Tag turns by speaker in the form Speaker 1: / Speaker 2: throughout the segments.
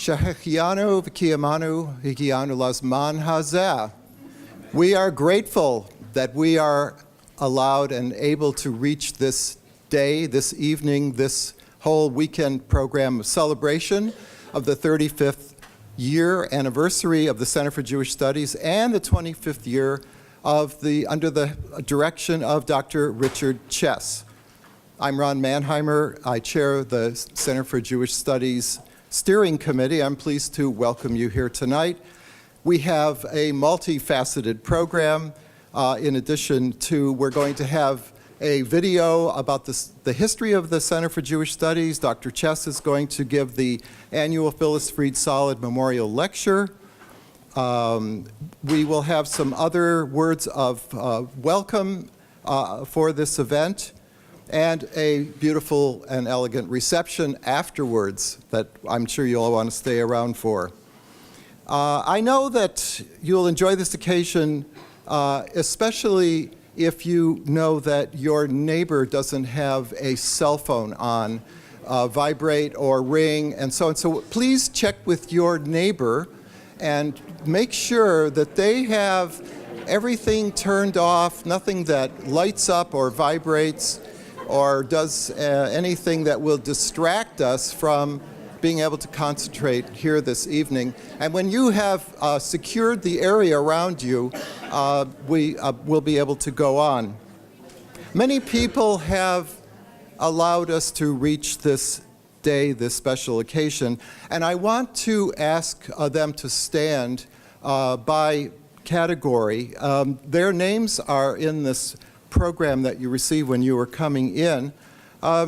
Speaker 1: Shehechianu v'kiyamanu hikianu lazman hazeh. We are grateful that we are allowed and able to reach this day, this evening, this whole weekend program of celebration of the 35th year anniversary of the Center for Jewish Studies and the 25th year of under the direction of Dr. Richard Chess. I'm Ron Mannheimer. I chair the Center for Jewish Studies Steering Committee. I'm pleased to welcome you here tonight. We have a multifaceted program. In addition to, we're going to have a video about the history of the Center for Jewish Studies. Dr. Chess is going to give the annual Phyllis Fried Solid Memorial Lecture. We will have some other words of welcome for this event, and a beautiful and elegant reception afterwards that I'm sure you'll want to stay around for. I know that you'll enjoy this occasion, especially if you know that your neighbor doesn't have a cell phone on, vibrate or ring, and so on. So please check with your neighbor and make sure that they have everything turned off, nothing that lights up or vibrates or does anything that will distract us from being able to concentrate here this evening. And when you have secured the area around you, we will be able to go on. Many people have allowed us to reach this day, this special occasion, and I want to ask them to stand by category. Their names are in this program that you received when you were coming in.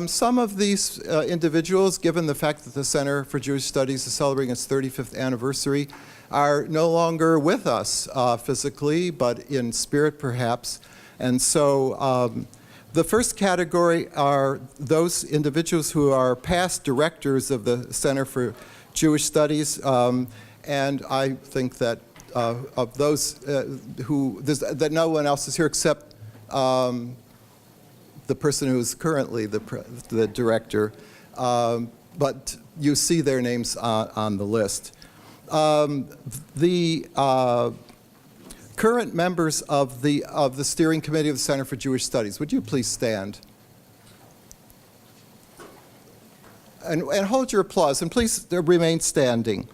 Speaker 1: Some of these individuals, given the fact that the Center for Jewish Studies is celebrating its 35th anniversary, are no longer with us physically, but in spirit perhaps. And so the first category are those individuals who are past directors of the Center for Jewish Studies, and I think that of those that no one else is here except the person who is currently the director, but you see their names on the list. The current members of the steering committee of the Center for Jewish Studies, would you please stand? And hold your applause, and please remain standing.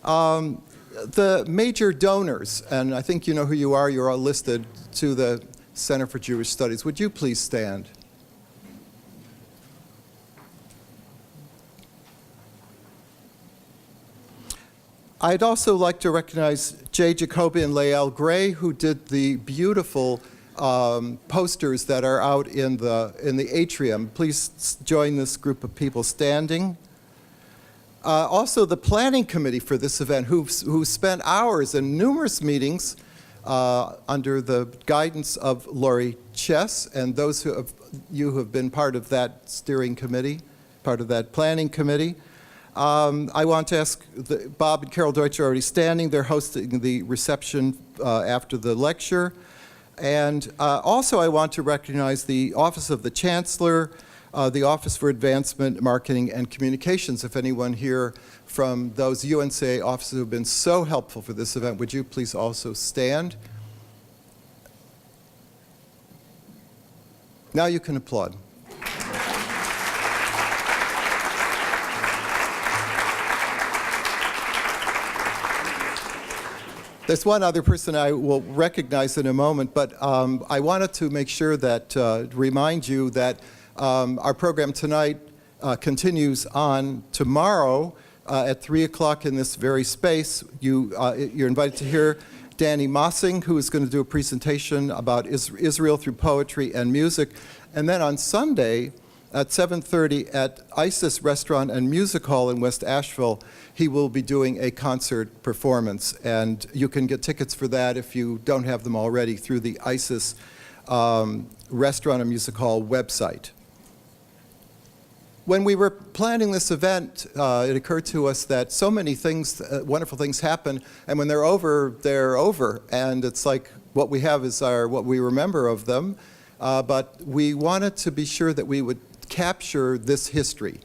Speaker 1: The major donors, and I think you know who you are, you're all listed to the Center for Jewish Studies. Would you please stand? I'd also like to recognize Jay Jacoby and Lael Gray, who did the beautiful posters that are out in the atrium. Please join this group of people standing. Also, the planning committee for this event, who spent hours in numerous meetings under the guidance of Lori Chess, and those who have been part of that steering committee, part of that planning committee. I want to ask, Bob and Carol Deutsch are already standing. They're hosting the reception after the lecture. And also I want to recognize the Office of the Chancellor, the Office for Advancement, Marketing, and Communications. If anyone here from those UNCA offices who have been so helpful for this event, would you please also stand? Now you can applaud. There's one other person I will recognize in a moment, but I wanted to make sure that, remind you that our program tonight continues on tomorrow at 3 o'clock in this very space. You're invited to hear Danny Mossing, who is going to do a presentation about Israel through poetry and music. And then on Sunday at 7:30 at Isis Restaurant and Music Hall in West Asheville, he will be doing a concert performance. And you can get tickets for that if you don't have them already through the Isis Restaurant and Music Hall website. When we were planning this event, it occurred to us that so many things, wonderful things happen, and when they're over, they're over. And it's like what we have is what we remember of them. But we wanted to be sure that we would capture this history.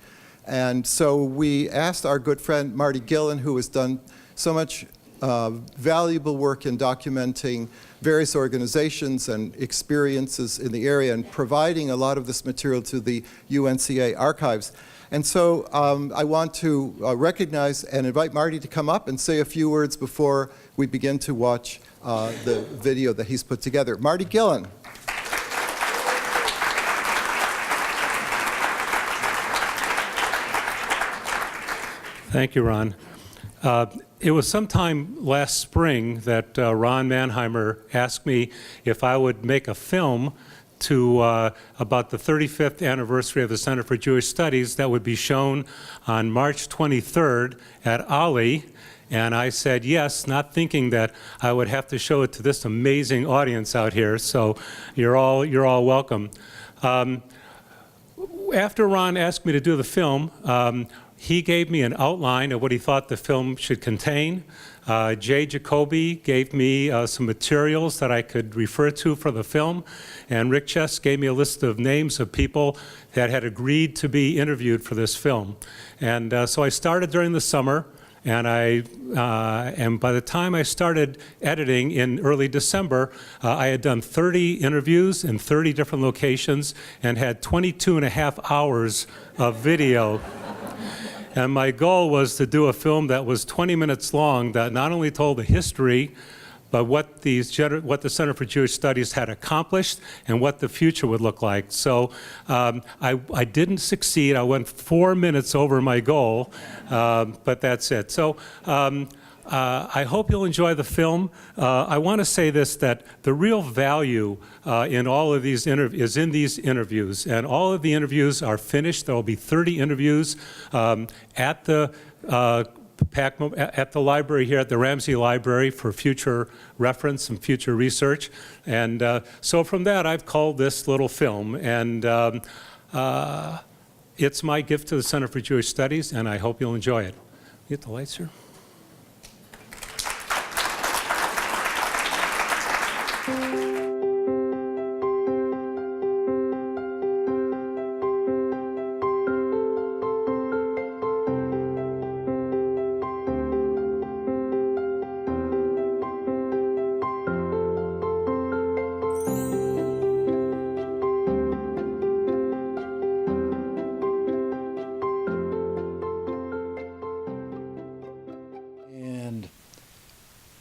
Speaker 1: And so we asked our good friend Marty Gillen, who has done so much valuable work in documenting various organizations and experiences in the area and providing a lot of this material to the UNCA archives. And so I want to recognize and invite Marty to come up and say a few words before we begin to watch the video that he's put together. Marty Gillen.
Speaker 2: Thank you, Ron. It was sometime last spring that Ron Mannheimer asked me if I would make a film to about the 35th anniversary of the Center for Jewish Studies that would be shown on March 23rd at Ali. And I said yes, not thinking that I would have to show it to this amazing audience out here. So you're all welcome. After Ron asked me to do the film, he gave me an outline of what he thought the film should contain. Jay Jacoby gave me some materials that I could refer to for the film. And Rick Chess gave me a list of names of people that had agreed to be interviewed for this film. And so I started during the summer. And by the time I started editing in early December, I had done 30 interviews in 30 different locations and had 22 and a half hours of video. And my goal was to do a film that was 20 minutes long that not only told the history, but what the Center for Jewish Studies had accomplished and what the future would look like. So I didn't succeed. I went 4 minutes over my goal, but that's it. So I hope you'll enjoy the film. I want to say this, that the real value in all of these is in these interviews. And all of the interviews are finished. There will be 30 interviews at the library here at the Ramsey Library for future reference and future research. And so from that, I've called this little film. And it's my gift to the Center for Jewish Studies, and I hope you'll enjoy it. Get the lights here.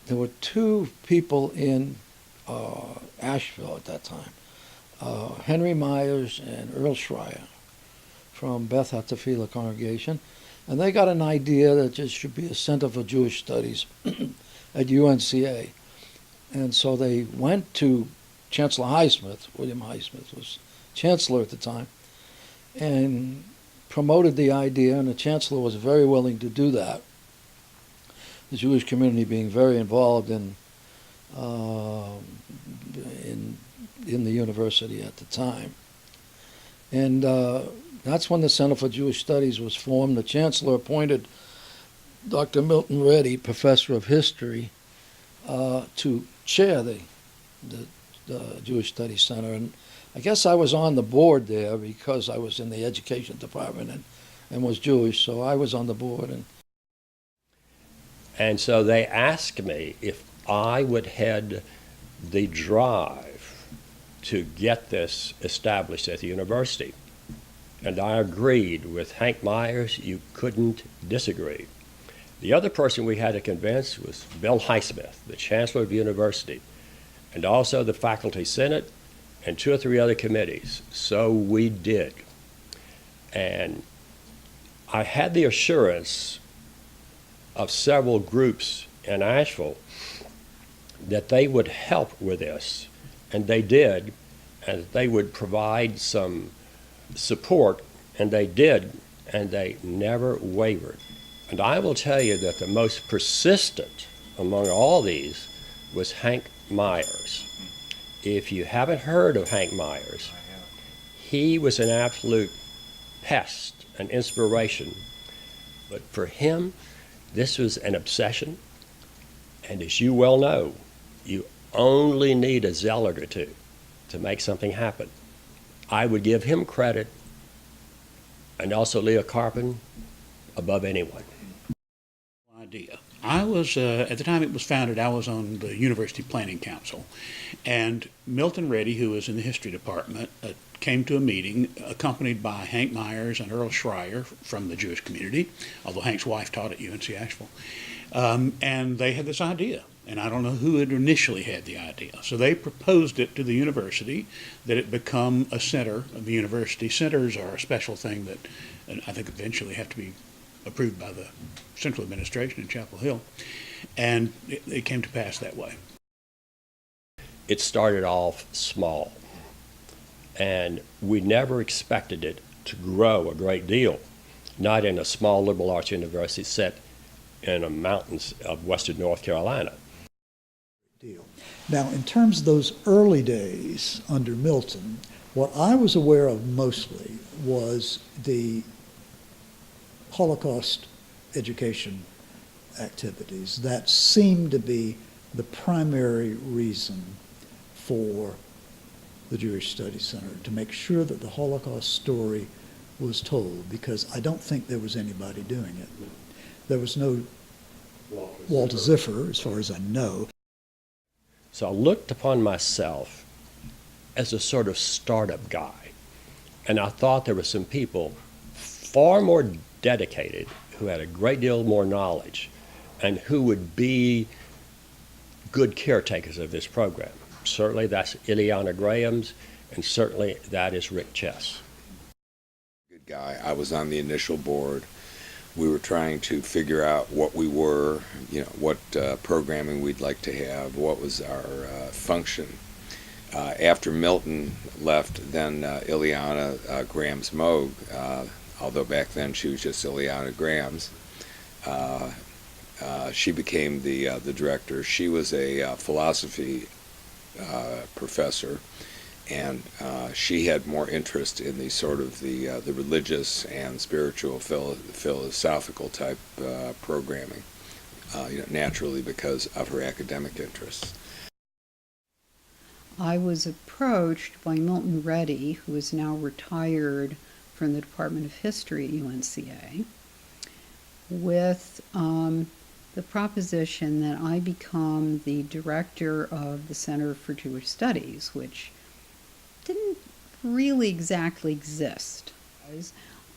Speaker 3: There were two people in Asheville at that time, Henry Myers and Earl Schreier from Beth Hatzafilah congregation, and they got an idea that there should be a Center for Jewish Studies at UNCA. And so they went to Chancellor Highsmith. William Highsmith was chancellor at the time, and promoted the idea, and the chancellor was very willing to do that. The Jewish community being very involved in the university at the time. And that's when the Center for Jewish Studies was formed. The chancellor appointed Dr. Milton Reddy, professor of history, to chair the Jewish Studies Center. And I guess I was on the board there because I was in the education department and was Jewish, so I was on the board.
Speaker 4: And so they asked me if I would head the drive to get this established at the university. And I agreed with Hank Myers. You couldn't disagree. The other person we had to convince was Bill Highsmith, the chancellor of the university, and also the faculty senate and 2 or 3 other committees. So we did. And I had the assurance of several groups in Asheville that they would help with this, and they did, and they would provide some support, and they did, and they never wavered. And I will tell you that the most persistent among all these was Hank Myers. If you haven't heard of Hank Myers, he was an absolute pest, an inspiration. But for him, this was an obsession, and as you well know, you only need a zealot or two to make something happen. I would give him credit and also Leah Carpin above anyone.
Speaker 5: Idea. I was, at the time it was founded, I was on the University Planning Council. And Milton Reddy, who was in the history department, came to a meeting accompanied by Hank Myers and Earl Schreier from the Jewish community, although Hank's wife taught at UNC Asheville. And they had this idea, and I don't know who had initially had the idea. So they proposed it to the university that it become a center of the university. Centers are a special thing that I think eventually have to be approved by the central administration in Chapel Hill, and it came to pass that way.
Speaker 4: It started off small, and we never expected it to grow a great deal, not in a small liberal arts university set in the mountains of western North Carolina.
Speaker 6: Deal. Now, in terms of those early days under Milton, what I was aware of mostly was the Holocaust education activities. That seemed to be the primary reason for the Jewish Studies Center, to make sure that the Holocaust story was told, because I don't think there was anybody doing it. There was no Walter Ziffer, as far as I know.
Speaker 4: So I looked upon myself as a sort of startup guy, and I thought there were some people far more dedicated, who had a great deal more knowledge, and who would be good caretakers of this program. Certainly that's Ileana Grahams, and certainly that is Rick Chess.
Speaker 7: Good guy. I was on the initial board. We were trying to figure out what we were, what programming we'd like to have, what was our function. After Milton left, then Ileana Grahams-Moog, although back then she was just Ileana Grahams, she became the director. She was a philosophy professor, and she had more interest in the sort of the religious and spiritual philosophical type programming, naturally because of her academic interests.
Speaker 8: I was approached by Milton Reddy, who is now retired from the Department of History at UNCA, with the proposition that I become the director of the Center for Jewish Studies, which didn't really exactly exist.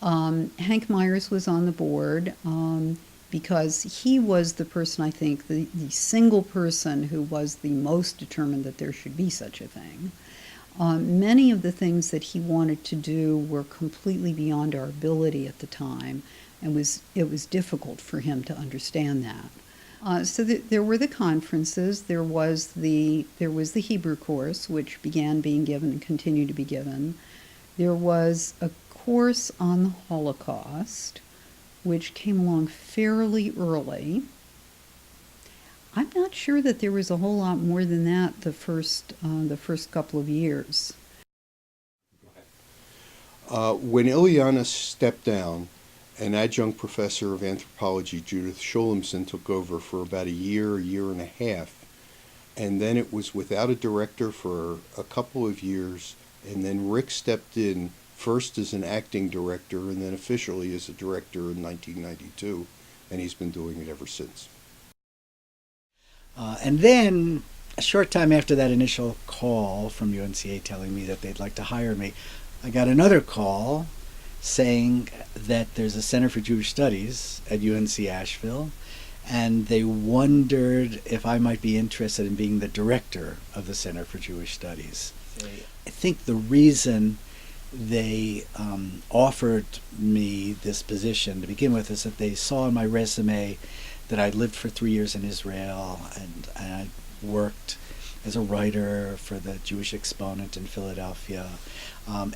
Speaker 8: Hank Myers was on the board because he was the person, I think, the single person who was the most determined that there should be such a thing. Many of the things that he wanted to do were completely beyond our ability at the time, and it was difficult for him to understand that. So there were the conferences. There was the Hebrew course, which began being given and continued to be given. There was a course on the Holocaust, which came along fairly early. I'm not sure that there was a whole lot more than that the first couple of years.
Speaker 9: When Ileana stepped down, an adjunct professor of anthropology, Judith Schulemson, took over for about a year and a half. And then it was without a director for a couple of years. And then Rick stepped in first as an acting director and then officially as a director in 1992. And he's been doing it ever since.
Speaker 10: And then, a short time after that initial call from UNCA telling me that they'd like to hire me, I got another call saying that there's a Center for Jewish Studies at UNC Asheville, and they wondered if I might be interested in being the director of the Center for Jewish Studies. I think the reason they offered me this position to begin with is that they saw in my resume that I lived for 3 years in Israel, and I worked as a writer for the Jewish Exponent in Philadelphia,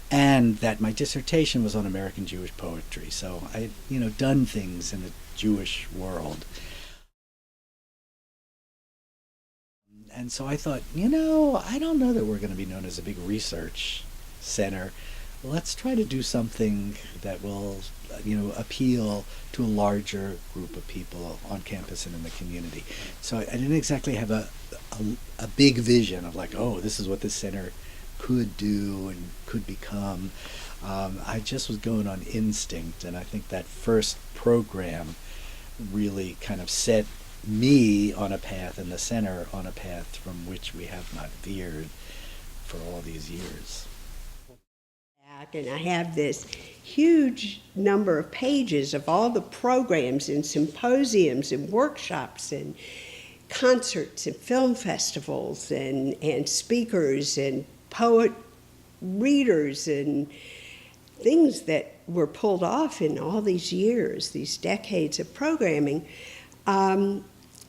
Speaker 10: and that my dissertation was on American Jewish poetry. So I had, done things in the Jewish world. And so I thought, I don't know that we're going to be known as a big research center. Let's try to do something that will, appeal to a larger group of people on campus and in the community. So I didn't exactly have a big vision of like, oh, this is what this center could do and could become. I just was going on instinct, and I think that first program really kind of set me on a path, and the center on a path from which we have not veered for all these years.
Speaker 11: And I have this huge number of pages of all the programs and symposiums and workshops and concerts and film festivals and speakers and poet readers and things that were pulled off in all these years, these decades of programming.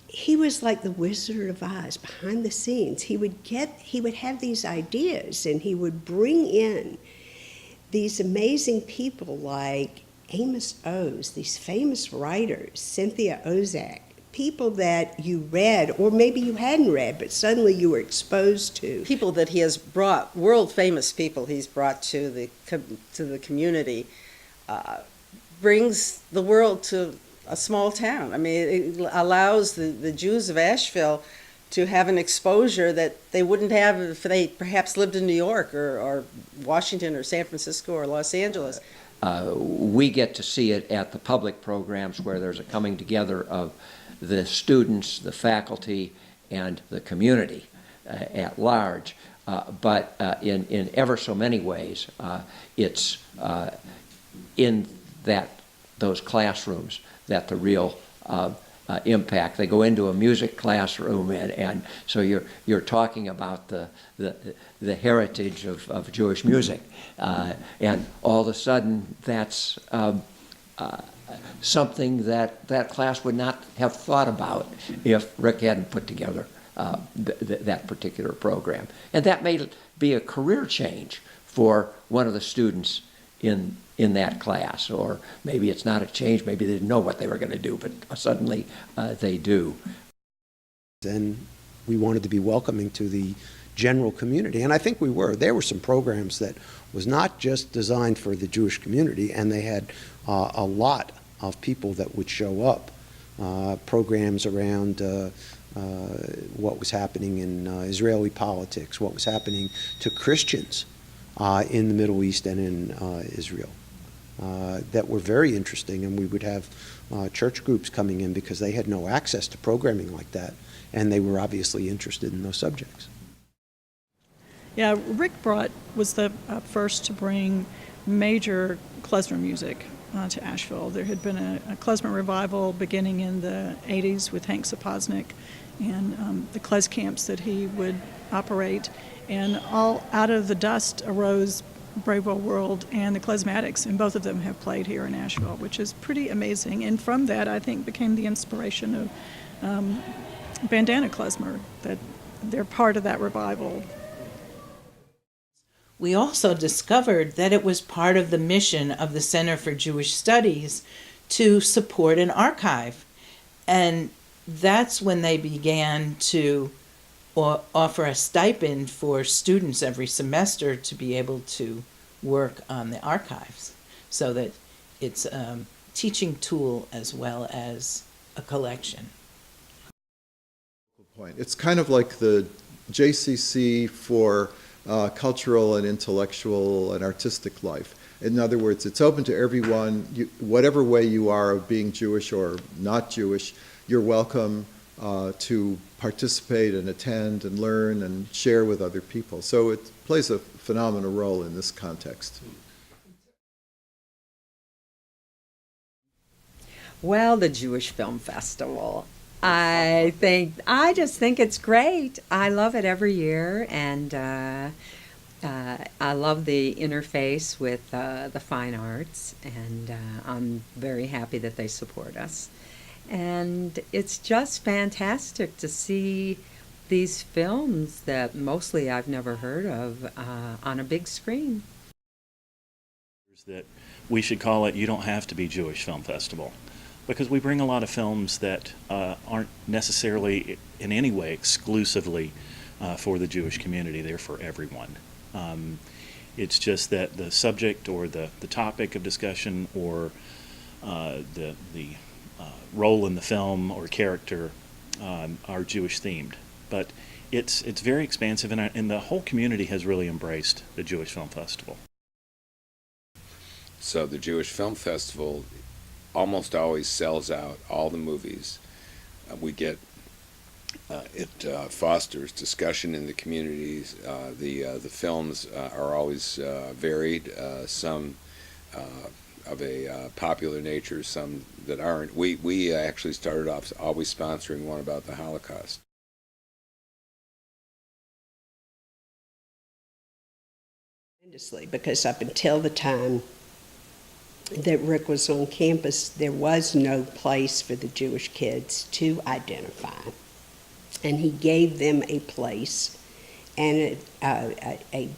Speaker 11: He was like the Wizard of Oz behind the scenes. He would have these ideas, and he would bring in these amazing people like Amos Oz, these famous writers, Cynthia Oziak, people that you read, or maybe you hadn't read, but suddenly you were exposed to.
Speaker 12: People that he has brought, world famous people he's brought to the community, brings the world to a small town. I mean, it allows the Jews of Asheville to have an exposure that they wouldn't have if they perhaps lived in New York or Washington or San Francisco or Los Angeles.
Speaker 4: We get to see it at the public programs where there's a coming together of the students, the faculty, and the community at large. But in ever so many ways, it's in those classrooms that the real impact. They go into a music classroom, and so you're talking about the heritage of Jewish music, and all of a sudden that's something that class would not have thought about if Rick hadn't put together that particular program, and that may be a career change for one of the students in that class, or maybe it's not a change, maybe they didn't know what they were going to do, but suddenly they do.
Speaker 13: And we wanted to be welcoming to the general community, and I think we were. There were some programs that was not just designed for the Jewish community, and they had a lot of people that would show up. Programs around what was happening in Israeli politics, what was happening to Christians in the Middle East and in Israel. That were very interesting, and we would have church groups coming in because they had no access to programming like that, and they were obviously interested in those subjects.
Speaker 14: Yeah, Rick was the first to bring major klezmer music to Asheville. There had been a klezmer revival beginning in the 80s with Hank Sapoznik and the klez camps that he would operate, and all out of the dust arose Brave Old World and the Klezmatics, and both of them have played here in Asheville, which is pretty amazing. And from that, I think, became the inspiration of Bandana Klezmer, that they're part of that revival.
Speaker 15: We also discovered that it was part of the mission of the Center for Jewish Studies to support an archive. And that's when they began to offer a stipend for students every semester to be able to work on the archives, so that it's a teaching tool as well as a collection.
Speaker 1: It's kind of like the JCC for cultural and intellectual and artistic life. In other words, it's open to everyone. Whatever way you are of being Jewish or not Jewish, you're welcome to participate and attend and learn and share with other people. So it plays a phenomenal role in this context.
Speaker 16: Well, the Jewish Film Festival. I just think it's great. I love it every year, and I love the interface with the fine arts, and I'm very happy that they support us. And it's just fantastic to see these films that mostly I've never heard of on a big screen.
Speaker 17: That we should call it You Don't Have to Be Jewish Film Festival, because we bring a lot of films that aren't necessarily in any way exclusively for the Jewish community. They're for everyone. It's just that the subject or the topic of discussion or the role in the film or character are Jewish themed. But it's very expansive, and the whole community has really embraced the Jewish Film Festival.
Speaker 7: So the Jewish Film Festival almost always sells out all the movies. It fosters discussion in the communities. The films are always varied. Some of a popular nature, some that aren't. We actually started off always sponsoring one about the Holocaust.
Speaker 11: Tremendously, because up until the time that Rick was on campus, there was no place for the Jewish kids to identify. And he gave them a place and a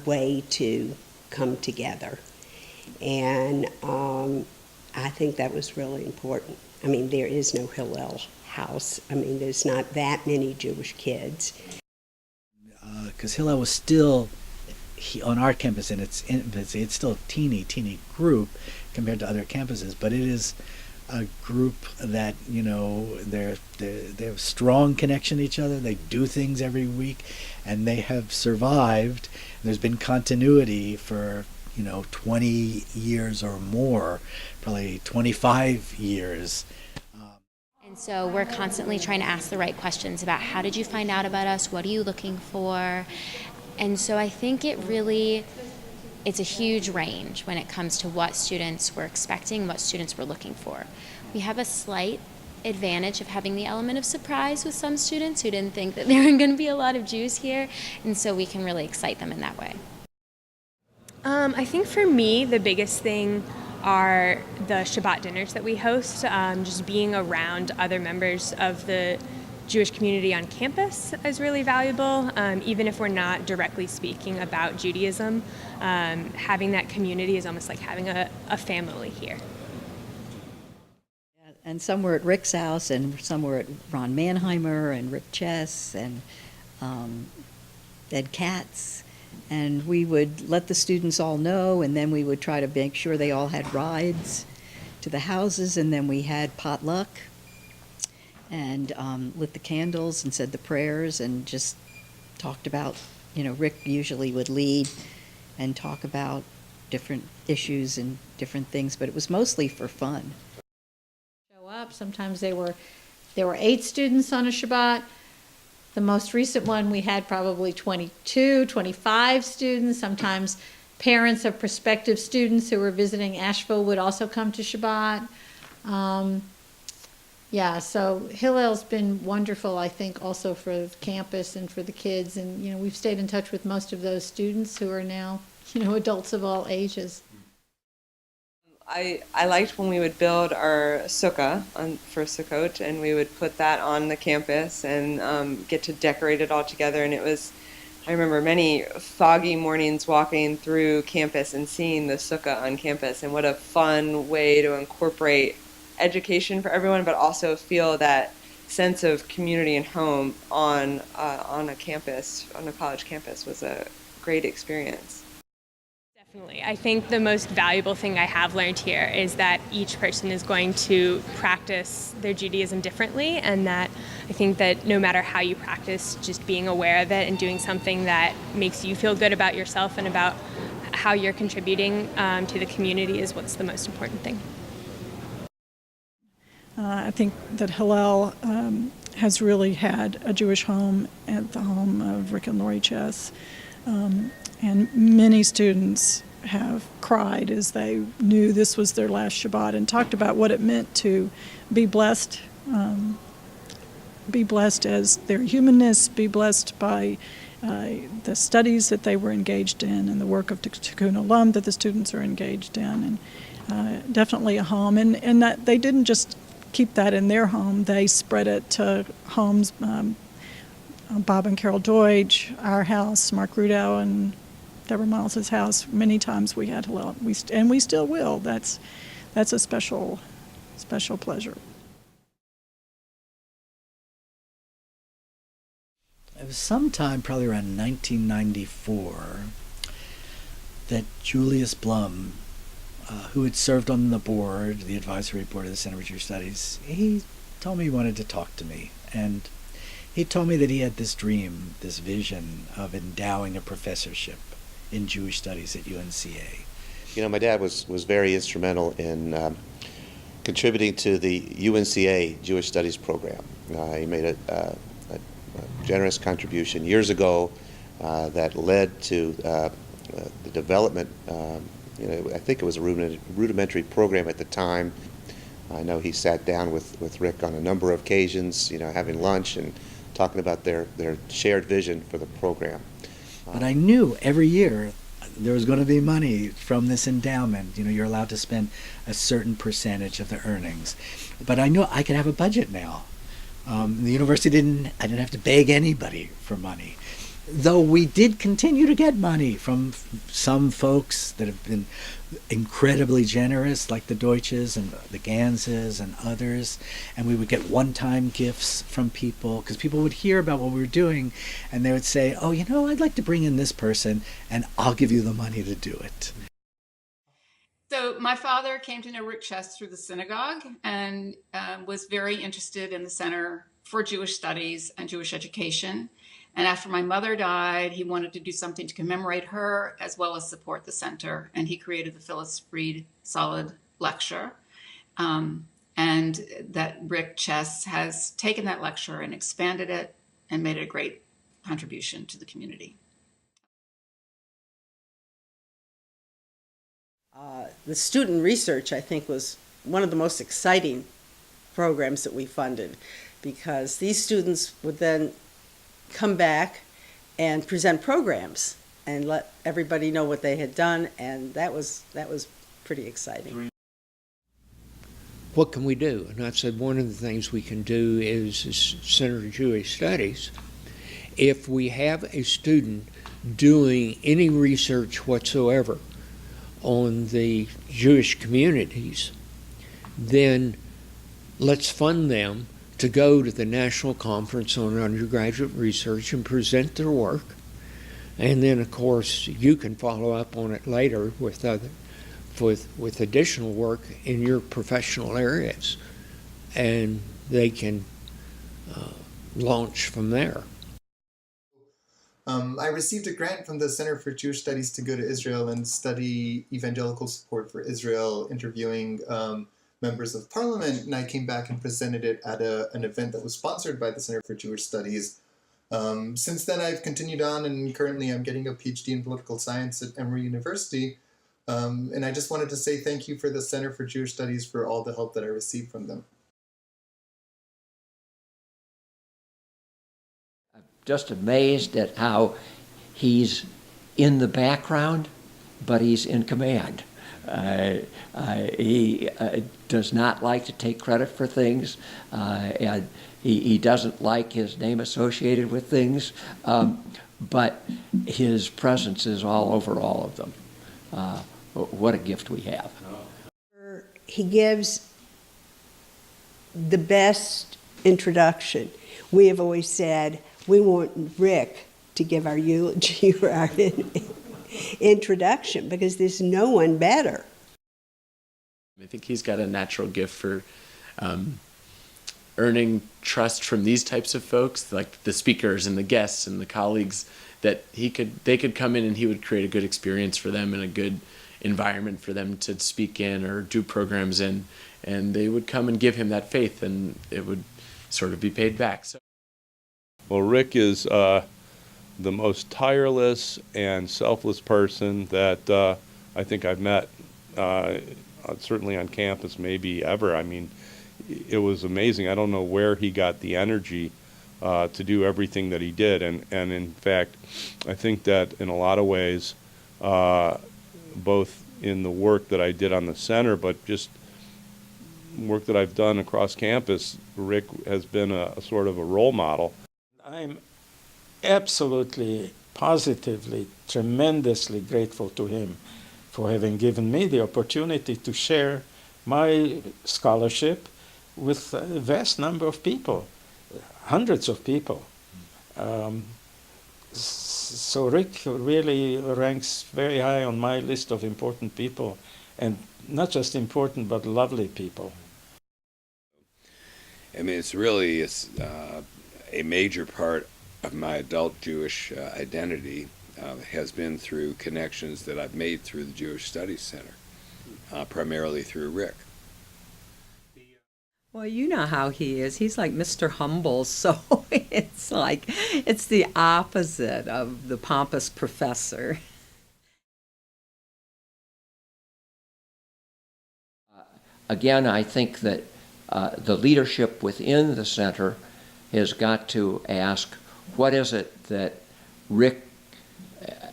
Speaker 11: way to come together. And I think that was really important. I mean, there is no Hillel house. I mean, there's not that many Jewish kids.
Speaker 10: Because Hillel was still on our campus in its infancy. It's still a teeny group compared to other campuses, but it is a group that, you know, they have strong connection to each other. They do things every week, and they have survived. There's been continuity for 20 years or more, probably 25 years.
Speaker 18: And so we're constantly trying to ask the right questions about how did you find out about us? What are you looking for? And so I think it's a huge range when it comes to what students were expecting, what students were looking for. We have a slight advantage of having the element of surprise with some students who didn't think that there were going to be a lot of Jews here, and so we can really excite them in that way.
Speaker 19: I think for me, the biggest thing are the Shabbat dinners that we host, just being around other members of the Jewish community on campus is really valuable, even if we're not directly speaking about Judaism. Having that community is almost like having a family here.
Speaker 20: And some were at Rick's house, and some were at Ron Mannheimer and Rick Chess and Ed Katz. And we would let the students all know, and then we would try to make sure they all had rides to the houses, and then we had potluck and lit the candles and said the prayers and just talked about, Rick usually would lead and talk about different issues and different things, but it was mostly for fun.
Speaker 21: Show up. Sometimes there were 8 students on a Shabbat. The most recent one we had probably 22, 25 students. Sometimes parents of prospective students who were visiting Asheville would also come to Shabbat. So Hillel's been wonderful, I think, also for the campus and for the kids. And, we've stayed in touch with most of those students who are now, adults of all ages.
Speaker 22: I liked when we would build our sukkah for Sukkot, and we would put that on the campus and get to decorate it all together. And I remember many foggy mornings walking through campus and seeing the sukkah on campus, and what a fun way to incorporate education for everyone, but also feel that sense of community and home on a campus, on a college campus, was a great experience.
Speaker 19: Definitely. I think the most valuable thing I have learned here is that each person is going to practice their Judaism differently, and that I think that no matter how you practice, just being aware of it and doing something that makes you feel good about yourself and about how you're contributing to the community is what's the most important thing.
Speaker 14: I think that Hillel has really had a Jewish home at the home of Rick and Lori Chess. And many students have cried as they knew this was their last Shabbat, and talked about what it meant to be blessed as their humanness, be blessed by the studies that they were engaged in and the work of Tikkun Olam that the students are engaged in, and definitely a home. And that they didn't just keep that in their home, they spread it to homes, Bob and Carol Deutsch, our house, Mark Rudow and Deborah Miles' house. Many times we had Hillel, and we still will. That's a special pleasure.
Speaker 10: It was sometime, probably around 1994, that Julius Blum, who had served on the board, the advisory board of the Center for Jewish Studies, he told me he wanted to talk to me. And He told me that he had this dream, this vision of endowing a professorship in Jewish studies at UNCA.
Speaker 2: You know, my dad was very instrumental in contributing to the UNCA Jewish Studies program. He made a generous contribution years ago that led to the development. I think it was a rudimentary program at the time. I know he sat down with Rick on a number of occasions, having lunch and talking about their shared vision for the program.
Speaker 10: But I knew every year there was going to be money from this endowment. You're allowed to spend a certain percentage of the earnings. But I knew I could have a budget now. The university I didn't have to beg anybody for money. Though we did continue to get money from some folks that have been incredibly generous, like the Deutsches and the Ganses and others, and we would get one-time gifts from people, because people would hear about what we were doing, and they would say, oh, I'd like to bring in this person, and I'll give you the money to do it.
Speaker 3: So my father came to know Rick Chess through the synagogue and was very interested in the Center for Jewish Studies and Jewish Education. And after my mother died, he wanted to do something to commemorate her as well as support the center. And he created the Phyllis Reed Solid Lecture. And that Rick Chess has taken that lecture and expanded it and made it a great contribution to the community.
Speaker 12: The student research, I think, was one of the most exciting programs that we funded, because these students would then come back and present programs and let everybody know what they had done, and that was pretty exciting.
Speaker 23: What can we do? And I said one of the things we can do is Center for Jewish Studies. If we have a student doing any research whatsoever on the Jewish communities, then let's fund them to go to the National Conference on Undergraduate Research and present their work. And then, of course, you can follow up on it later with additional work in your professional areas, and they can launch from there.
Speaker 24: I received a grant from the Center for Jewish Studies to go to Israel and study evangelical support for Israel, interviewing members of parliament, and I came back and presented it at an event that was sponsored by the Center for Jewish Studies. Since then, I've continued on, and currently I'm getting a PhD in political science at Emory University. And I just wanted to say thank you for the Center for Jewish Studies for all the help that I received from them.
Speaker 25: Just amazed at how he's in the background, but he's in command. He does not like to take credit for things, and he doesn't like his name associated with things, but his presence is all over all of them. What a gift we have.
Speaker 11: He gives the best introduction. We have always said, we want Rick to give our eulogy or our introduction, because there's no one better.
Speaker 26: I think he's got a natural gift for earning trust from these types of folks, like the speakers and the guests and the colleagues, that they could come in and he would create a good experience for them and a good environment for them to speak in or do programs in, and they would come and give him that faith, and it would sort of be paid back. So.
Speaker 27: Well, Rick is the most tireless and selfless person that I think I've met, certainly on campus, maybe ever. I mean, it was amazing. I don't know where he got the energy to do everything that he did. And in fact, I think that in a lot of ways, both in the work that I did on the center, but just work that I've done across campus, Rick has been a sort of a role model.
Speaker 28: I'm absolutely, positively, tremendously grateful to him for having given me the opportunity to share my scholarship with a vast number of people, hundreds of people. So Rick really ranks very high on my list of important people, and not just important, but lovely people.
Speaker 7: I mean, it's really a major part of my adult Jewish identity has been through connections that I've made through the Jewish Studies Center, primarily through Rick.
Speaker 16: Well, you know how he is. He's like Mr. Humble, so it's the opposite of the pompous professor.
Speaker 25: Again, I think that the leadership within the center has got to ask, what is it that Rick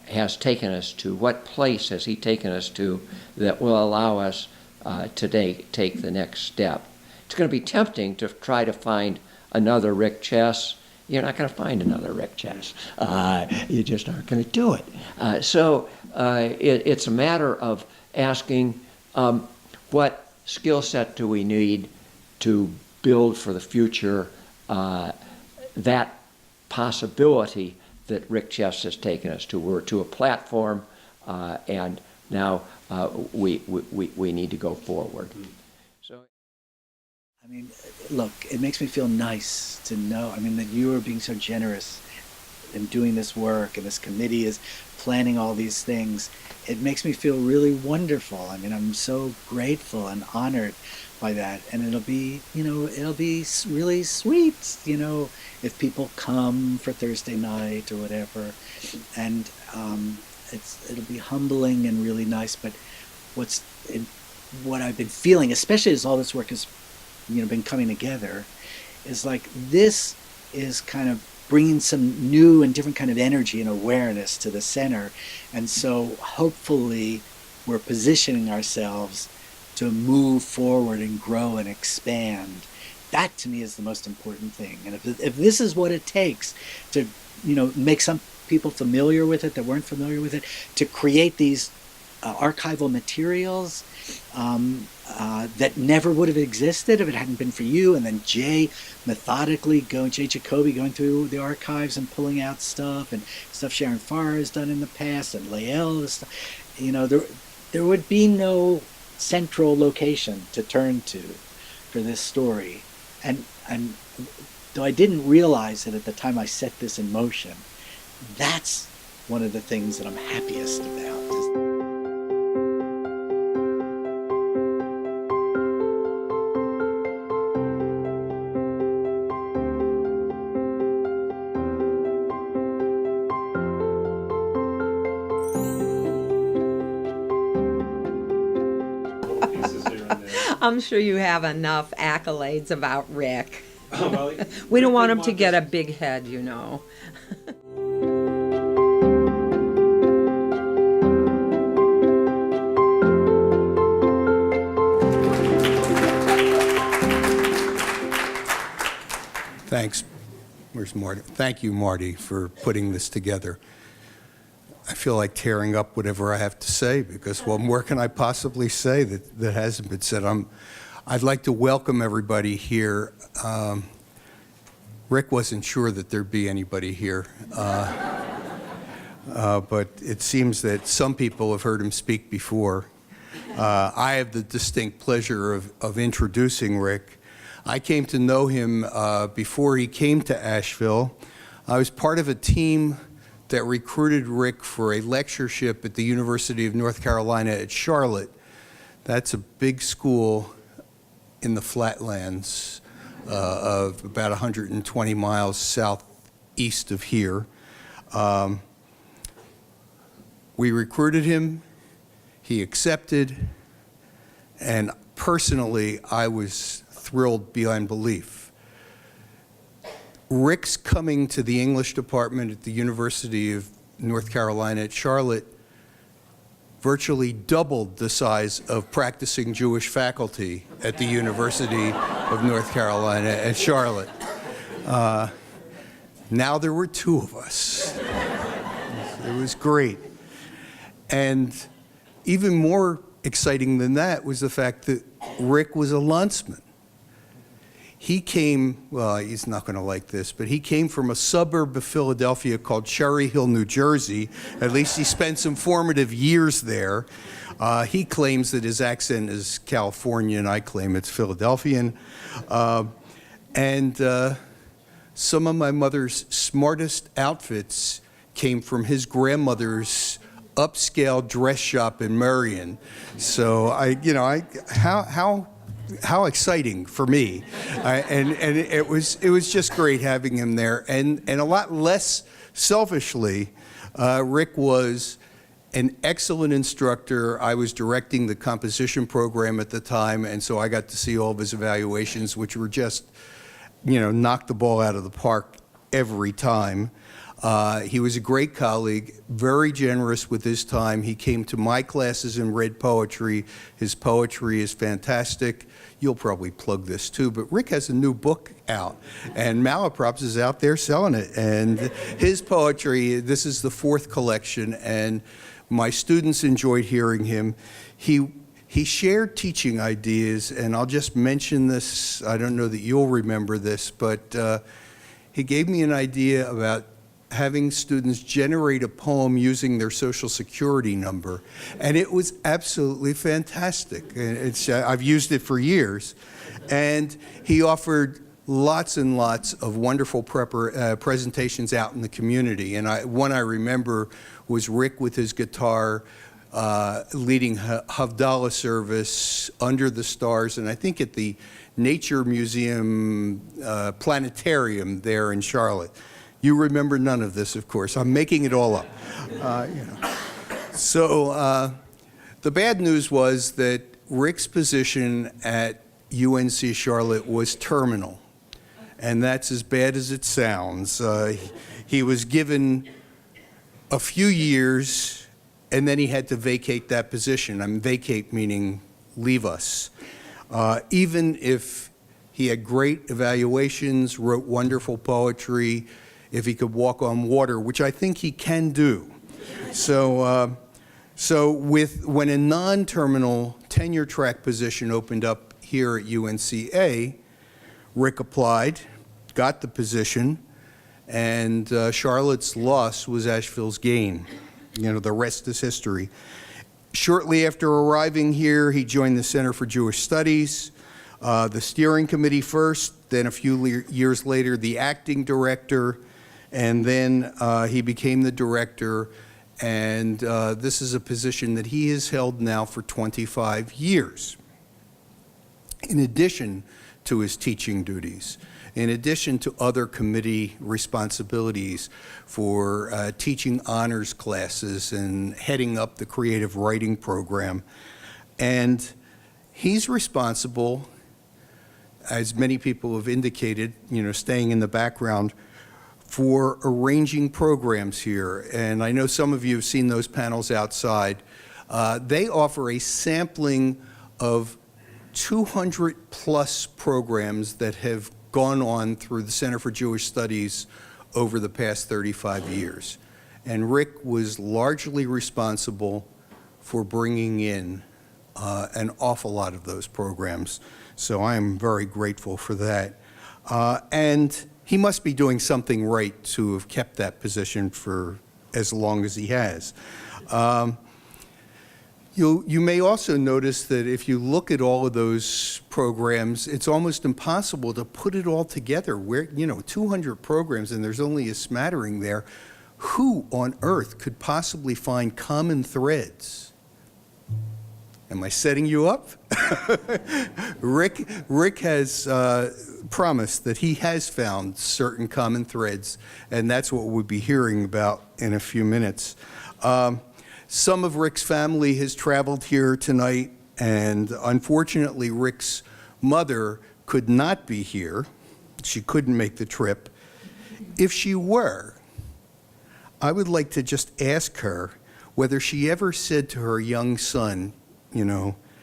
Speaker 25: has taken us to? What place has he taken us to that will allow us to take the next step? It's going to be tempting to try to find another Rick Chess. You're not going to find another Rick Chess. You just aren't going to do it. So it's a matter of asking, what skill set do we need to build for the future that possibility that Rick Chess has taken us to? We're to a platform, and now we need to go forward. So,
Speaker 10: I mean, look, it makes me feel nice to know, I mean, that you are being so generous in doing this work, and this committee is planning all these things. It makes me feel really wonderful. I mean, I'm so grateful and honored by that, and it'll be really sweet, if people come for Thursday night or whatever, and it'll be humbling and really nice. But what I've been feeling, especially as all this work has been coming together, is like this is kind of bringing some new and different kind of energy and awareness to the center, and so hopefully we're positioning ourselves to move forward and grow and expand. That to me is the most important thing. And if this is what it takes to make some people familiar with it that weren't familiar with it, to create these archival materials that never would have existed if it hadn't been for you, and then Jay Jacoby going through the archives and pulling out stuff, and stuff Sharon Farr has done in the past, and Lael, there would be no central location to turn to for this story. And though I didn't realize it at the time I set this in motion, that's one of the things that I'm happiest about.
Speaker 16: I'm sure you have enough accolades about Rick. We don't want him to get a big head,
Speaker 1: Thanks. Where's Marty? Thank you, Marty, for putting this together. I feel like tearing up whatever I have to say, because what more can I possibly say that hasn't been said? I'd like to welcome everybody here. Rick wasn't sure that there'd be anybody here, but it seems that some people have heard him speak before. I have the distinct pleasure of introducing Rick. I came to know him before he came to Asheville. I was part of a team that recruited Rick for a lectureship at the University of North Carolina at Charlotte. That's a big school in the flatlands of about 120 miles southeast of here. We recruited him, he accepted, and personally, I was thrilled beyond belief. Rick's coming to the English department at the University of North Carolina at Charlotte virtually doubled the size of practicing Jewish faculty at the University of North Carolina at Charlotte. Now there were two of us. It was great. And even more exciting than that was the fact that Rick was a Lunsman. He came, well, he's not going to like this, but he came from a suburb of Philadelphia called Cherry Hill, New Jersey. At least he spent some formative years there. He claims that his accent is Californian. I claim it's Philadelphian. some of my mother's smartest outfits came from his grandmother's upscale dress shop in Marion. So how exciting for me. And it was just great having him there. And a lot less selfishly, Rick was an excellent instructor. I was directing the composition program at the time, and so I got to see all of his evaluations, which were just, knock the ball out of the park every time. He was a great colleague, very generous with his time. He came to my classes and read poetry. His poetry is fantastic. You'll probably plug this too, but Rick has a new book out, and Malaprops is out there selling it. And his poetry, this is the 4th collection, and my students enjoyed hearing him. He shared teaching ideas, and I'll just mention this. I don't know that you'll remember this, but he gave me an idea about having students generate a poem using their Social Security number, and it was absolutely fantastic. I've used it for years, and he offered lots and lots of wonderful presentations out in the community. And one I remember was Rick with his guitar leading Havdalah service under the stars, and I think at the Nature Museum Planetarium there in Charlotte. You remember none of this, of course. I'm making it all up. So the bad news was that Rick's position at UNC Charlotte was terminal, and that's as bad as it sounds. He was given a few years, and then he had to vacate that position. Vacate meaning leave us. Even if he had great evaluations, wrote wonderful poetry, if he could walk on water, which I think he can do. So when a non-terminal tenure track position opened up here at UNCA, Rick applied, got the position, and Charlotte's loss was Asheville's gain. The rest is history. Shortly after arriving here, he joined the Center for Jewish Studies, the steering committee first, then a few years later, the acting director, and then he became the director, and this is a position that he has held now for 25 years. In addition to his teaching duties, in addition to other committee responsibilities for teaching honors classes and heading up the creative writing program. And he's responsible, as many people have indicated, staying in the background, for arranging programs here. And I know some of you have seen those panels outside. They offer a sampling of 200 plus programs that have gone on through the Center for Jewish Studies over the past 35 years. And Rick was largely responsible for bringing in an awful lot of those programs. So I am very grateful for that. And he must be doing something right to have kept that position for as long as he has. You may also notice that if you look at all of those programs, it's almost impossible to put it all together. 200 programs and there's only a smattering there. Who on earth could possibly find common threads? Am I setting you up? Rick has promised that he has found certain common threads, and that's what we'll be hearing about in a few minutes. Some of Rick's family has traveled here tonight, and unfortunately, Rick's mother could not be here. She couldn't make the trip. If she were, I would like to just ask her whether she ever said to her young son,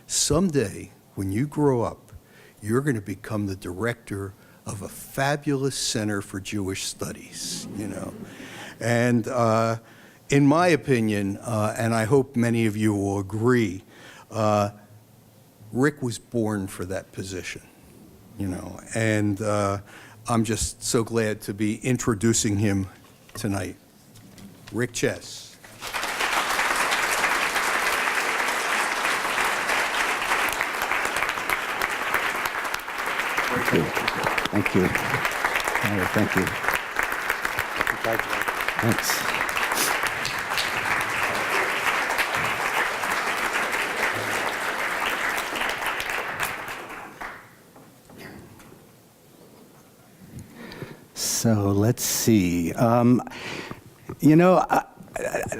Speaker 1: someday when you grow up, you're going to become the director of a fabulous Center for Jewish Studies, And in my opinion, and I hope many of you will agree, Rick was born for that position, and I'm just so glad to be introducing him tonight. Rick Chess.
Speaker 4: Thank you. All right, thank you. Thanks. So let's see.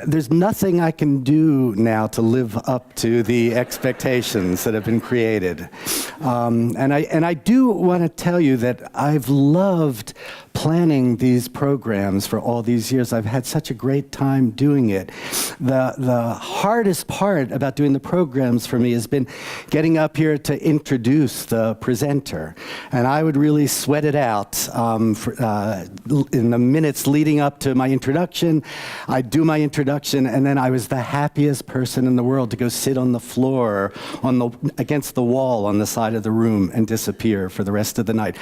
Speaker 4: There's nothing I can do now to live up to the expectations that have been created. And I do want to tell you that I've loved planning these programs for all these years. I've had such a great time doing it. The hardest part about doing the programs for me has been getting up here to introduce the presenter. And I would really sweat it out in the minutes leading up to my introduction. I'd do my introduction, and then I was the happiest person in the world to go sit on the floor against the wall on the side of the room and disappear for the rest of the night.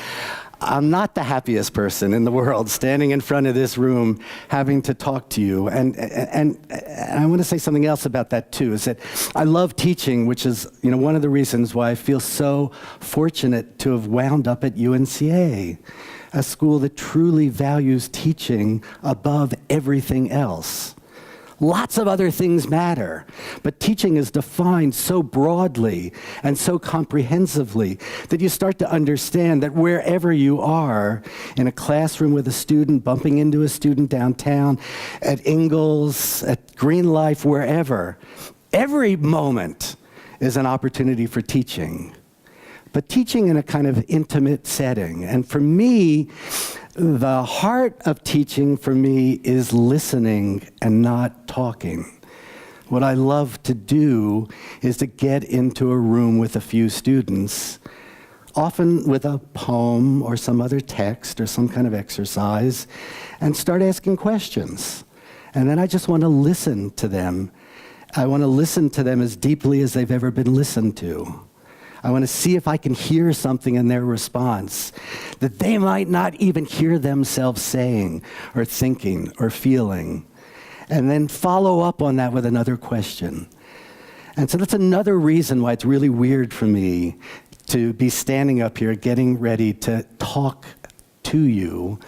Speaker 4: I'm not the happiest person in the world standing in front of this room having to talk to you. And I want to say something else about that too, is that I love teaching, which is one of the reasons why I feel so fortunate to have wound up at UNCA, a school that truly values teaching above everything else. Lots of other things matter, but teaching is defined so broadly and so comprehensively that you start to understand that wherever you are, in a classroom with a student, bumping into a student downtown, at Ingalls, at Green Life, wherever, every moment is an opportunity for teaching. But teaching in a kind of intimate setting. And for me, the heart of teaching for me is listening and not talking. What I love to do is to get into a room with a few students, often with a poem or some other text or some kind of exercise, and start asking questions. And then I just want to listen to them. I want to listen to them as deeply as they've ever been listened to. I want to see if I can hear something in their response that they might not even hear themselves saying or thinking or feeling, and then follow up on that with another question. And so that's another reason why it's really weird for me to be standing up here getting ready to talk to you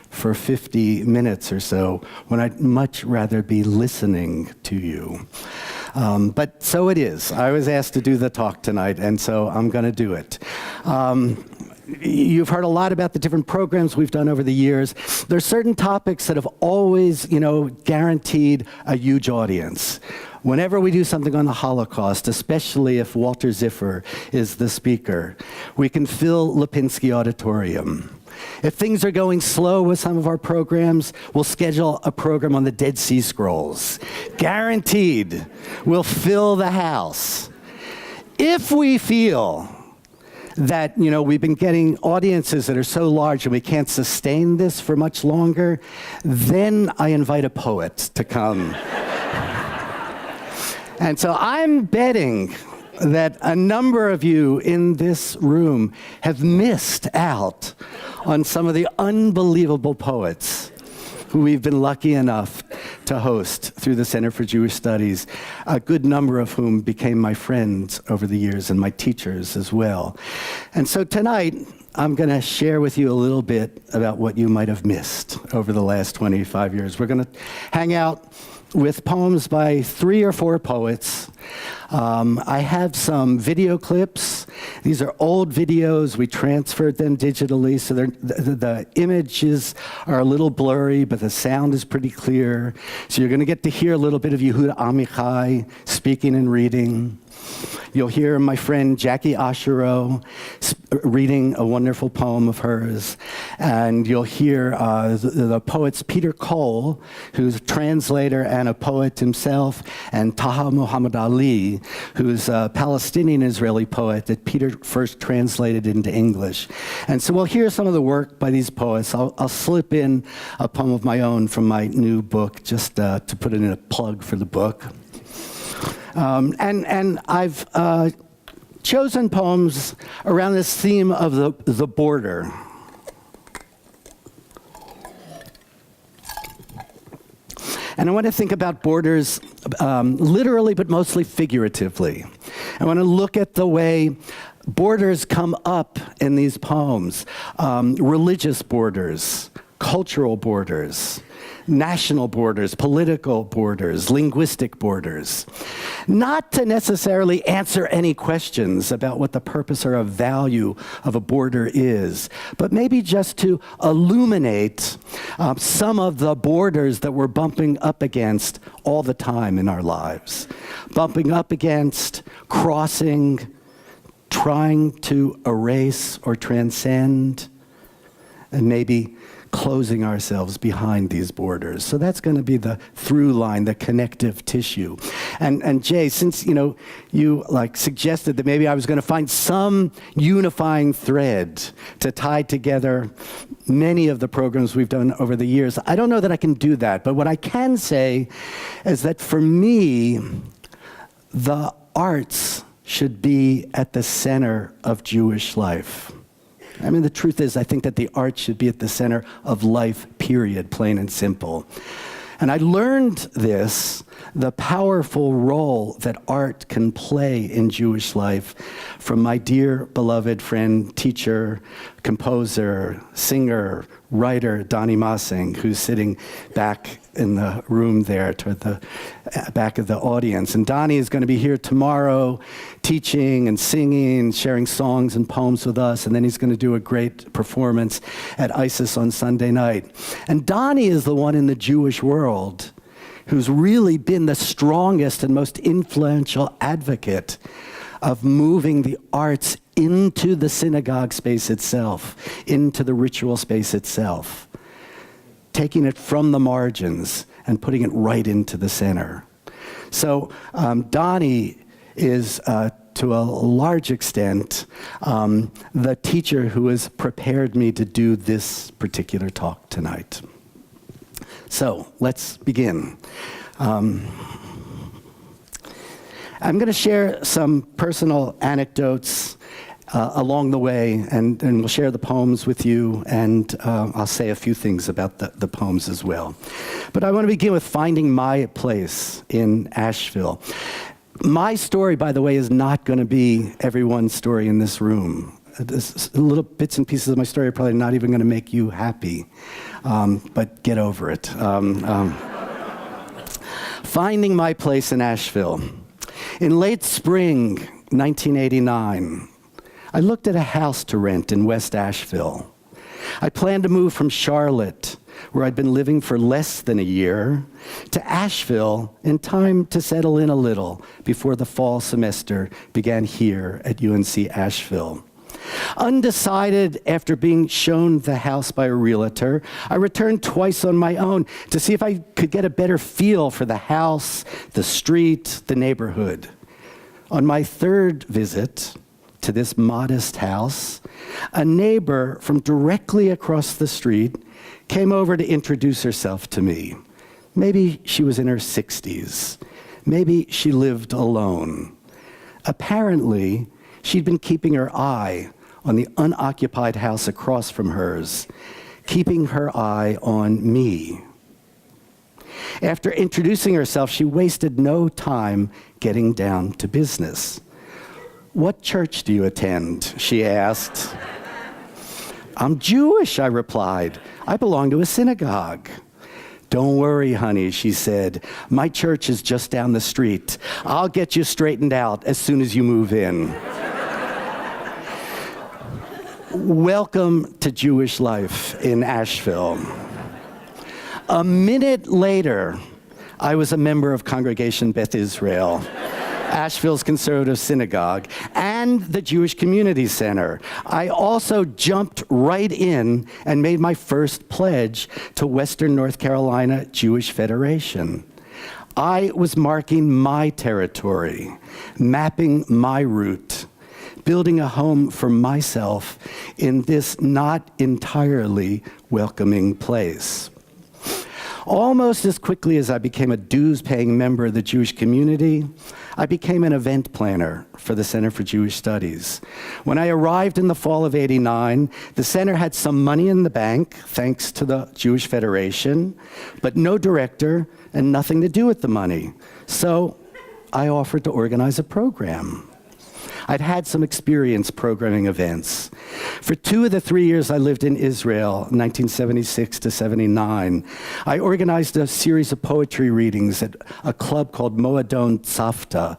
Speaker 4: for 50 minutes or so, when I'd much rather be listening to you. But so it is. I was asked to do the talk tonight, and so I'm going to do it. You've heard a lot about the different programs we've done over the years. There's certain topics that have always, guaranteed a huge audience. Whenever we do something on the Holocaust, especially if Walter Ziffer is the speaker, we can fill Lipinski Auditorium. If things are going slow with some of our programs, we'll schedule a program on the Dead Sea Scrolls. Guaranteed, we'll fill the house. If we feel that, we've been getting audiences that are so large and we can't sustain this for much longer, then I invite a poet to come. And so I'm betting that a number of you in this room have missed out on some of the unbelievable poets who we've been lucky enough to host through the Center for Jewish Studies, a good number of whom became my friends over the years and my teachers as well. And so tonight, I'm going to share with you a little bit about what you might have missed over the last 25 years. We're going to hang out with poems by 3 or 4 poets. I have some video clips. These are old videos. We transferred them digitally, so the images are a little blurry, but the sound is pretty clear. So you're going to get to hear a little bit of Yehuda Amichai speaking and reading. You'll hear my friend Jackie Ashero reading a wonderful poem of hers. And you'll hear the poets Peter Cole, who's a translator and a poet himself, and Taha Muhammad Ali, who's a Palestinian-Israeli poet that Peter first translated into English. And so we'll hear some of the work by these poets. I'll slip in a poem of my own from my new book, just to put it in a plug for the book. And I've chosen poems around this theme of the border. And I want to think about borders literally, but mostly figuratively. I want to look at the way Borders come up in these poems. Religious borders, cultural borders, national borders, political borders, linguistic borders. Not to necessarily answer any questions about what the purpose or a value of a border is, but maybe just to illuminate some of the borders that we're bumping up against all the time in our lives. Bumping up against, crossing, trying to erase or transcend, and maybe closing ourselves behind these borders. So that's going to be the through line, the connective tissue. And Jay, since you like suggested that maybe I was going to find some unifying thread to tie together many of the programs we've done over the years, I don't know that I can do that. But what I can say is that for me, the arts should be at the center of Jewish life. I mean, the truth is, I think that the arts should be at the center of life, period, plain and simple. And I learned this, the powerful role that art can play in Jewish life, from my dear beloved friend, teacher, composer, singer, writer, Donnie Massing, who's sitting back in the room there toward the back of the audience. And Donnie is going to be here tomorrow teaching and singing, sharing songs and poems with us, and then he's going to do a great performance at ISIS on Sunday night. And Donnie is the one in the Jewish world who's really been the strongest and most influential advocate of moving the arts into the synagogue space itself, into the ritual space itself, taking it from the margins and putting it right into the center. So Donnie is, to a large extent, the teacher who has prepared me to do this particular talk tonight. So let's begin. I'm going to share some personal anecdotes along the way, and we'll share the poems with you, and I'll say a few things about the poems as well. But I want to begin with finding my place in Asheville. My story, by the way, is not going to be everyone's story in this room. Little bits and pieces of my story are probably not even going to make you happy, but get over it. Finding my place in Asheville. In late spring 1989, I looked at a house to rent in West Asheville. I planned to move from Charlotte, where I'd been living for less than a year, to Asheville in time to settle in a little before the fall semester began here at UNC Asheville. Undecided after being shown the house by a realtor, I returned twice on my own to see if I could get a better feel for the house, the street, the neighborhood. On my third visit to this modest house, a neighbor from directly across the street came over to introduce herself to me. Maybe she was in her 60s. Maybe she lived alone. Apparently, she'd been keeping her eye on the unoccupied house across from hers, keeping her eye on me. After introducing herself, she wasted no time getting down to business. "What church do you attend?" she asked. "I'm Jewish," I replied. "I belong to a synagogue." "Don't worry, honey," she said. "My church is just down the street. I'll get you straightened out as soon as you move in." Welcome to Jewish life in Asheville. A minute later, I was a member of Congregation Beth Israel, Asheville's conservative synagogue, and the Jewish Community Center. I also jumped right in and made my first pledge to Western North Carolina Jewish Federation. I was marking my territory, mapping my route, building a home for myself in this not entirely welcoming place. Almost as quickly as I became a dues-paying member of the Jewish community, I became an event planner for the Center for Jewish Studies. When I arrived in the fall of '89, the center had some money in the bank, thanks to the Jewish Federation, but no director and nothing to do with the money. So I offered to organize a program. I'd had some experience programming events. For 2 of the 3 years I lived in Israel, 1976 to 79, I organized a series of poetry readings at a club called Moadon Tzafta.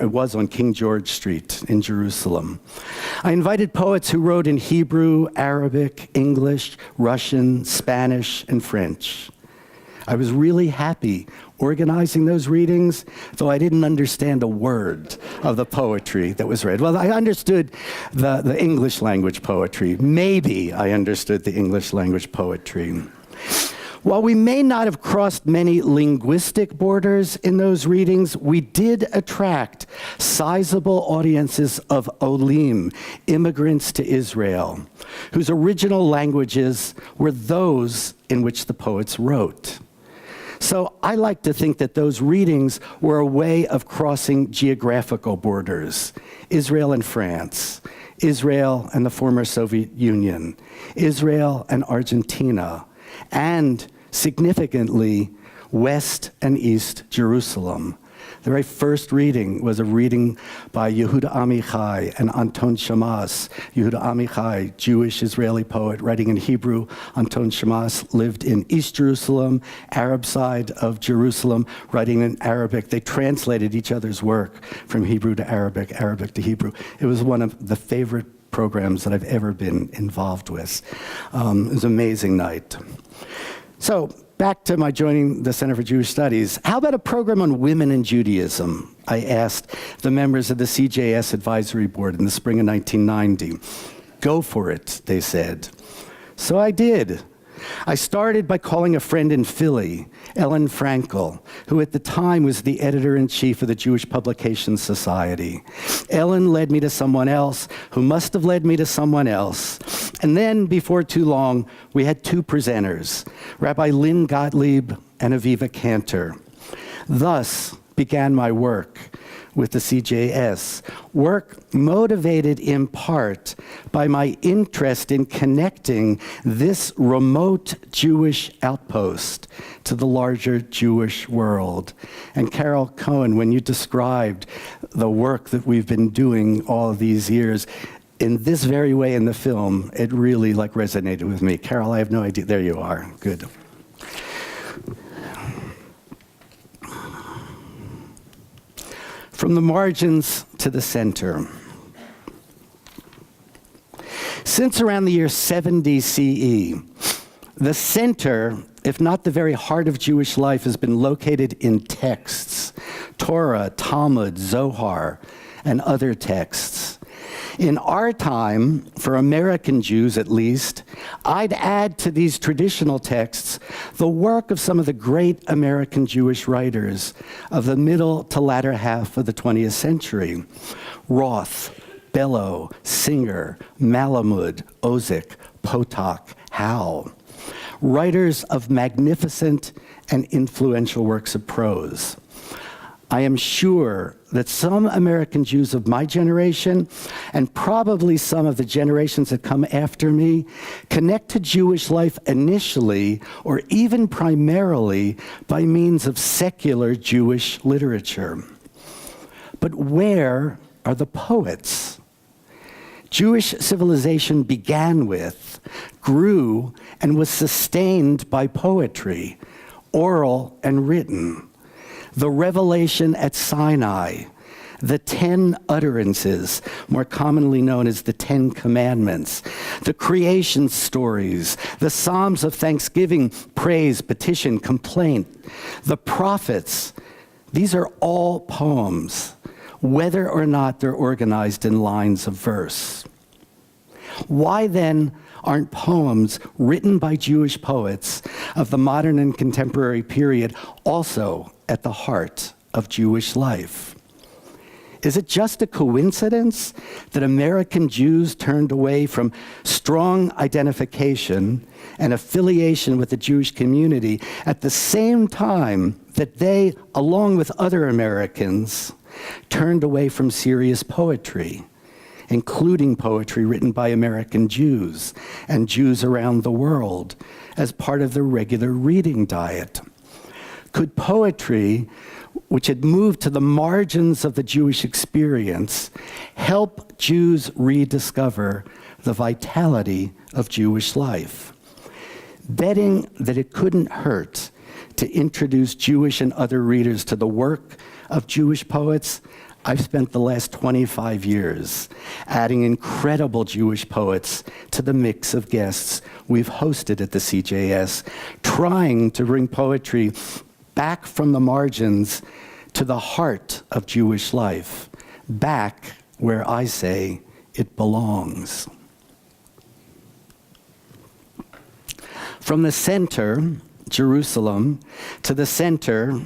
Speaker 4: It was on King George Street in Jerusalem. I invited poets who wrote in Hebrew, Arabic, English, Russian, Spanish, and French. I was really happy organizing those readings, though I didn't understand a word of the poetry that was read. Well, I understood the English language poetry. Maybe I understood the English language poetry. While we may not have crossed many linguistic borders in those readings, we did attract sizable audiences of Olim, immigrants to Israel, whose original languages were those in which the poets wrote. So I like to think that those readings were a way of crossing geographical borders. Israel and France, Israel and the former Soviet Union, Israel and Argentina, and significantly, West and East Jerusalem. The very first reading was a reading by Yehuda Amichai and Anton Shamas. Yehuda Amichai, Jewish Israeli poet, writing in Hebrew. Anton Shamas lived in East Jerusalem, Arab side of Jerusalem, writing in Arabic. They translated each other's work from Hebrew to Arabic, Arabic to Hebrew. It was one of the favorite programs that I've ever been involved with. It was an amazing night. So, back to my joining the Center for Jewish Studies. How about a program on women in Judaism? I asked the members of the CJS Advisory Board in the spring of 1990. Go for it, they said. So I did. I started by calling a friend in Philly, Ellen Frankel, who at the time was the editor-in-chief of the Jewish Publications Society. Ellen led me to someone else, who must have led me to someone else. And then, before too long, we had 2 presenters, Rabbi Lynn Gottlieb and Aviva Cantor. Thus began my work with the CJS, work motivated in part by my interest in connecting this remote Jewish outpost to the larger Jewish world. And Carol Cohen, when you described the work that we've been doing all of these years, in this very way in the film, it really resonated with me. Carol, I have no idea. There you are. Good. From the margins to the center. Since around the year 70 CE, the center, if not the very heart of Jewish life, has been located in texts, Torah, Talmud, Zohar, and other texts. In our time, for American Jews at least, I'd add to these traditional texts the work of some of the great American Jewish writers of the middle to latter half of the 20th century. Roth, Bellow, Singer, Malamud, Ozick, Potok, Howe. Writers of magnificent and influential works of prose. I am sure that some American Jews of my generation, and probably some of the generations that come after me, connect to Jewish life initially, or even primarily, by means of secular Jewish literature. But where are the poets? Jewish civilization began with, grew, and was sustained by poetry, oral and written. The revelation at Sinai, the 10 utterances, more commonly known as the 10 Commandments, the creation stories, the Psalms of thanksgiving, praise, petition, complaint, the prophets. These are all poems, whether or not they're organized in lines of verse. Why then aren't poems written by Jewish poets of the modern and contemporary period also at the heart of Jewish life? Is it just a coincidence that American Jews turned away from strong identification and affiliation with the Jewish community at the same time that they, along with other Americans, turned away from serious poetry, including poetry written by American Jews and Jews around the world, as part of their regular reading diet? Could poetry, which had moved to the margins of the Jewish experience, help Jews rediscover the vitality of Jewish life. Betting that it couldn't hurt to introduce Jewish and other readers to the work of Jewish poets, I've spent the last 25 years adding incredible Jewish poets to the mix of guests we've hosted at the CJS, trying to bring poetry back from the margins to the heart of Jewish life, back where I say it belongs. From the center, Jerusalem, to the Center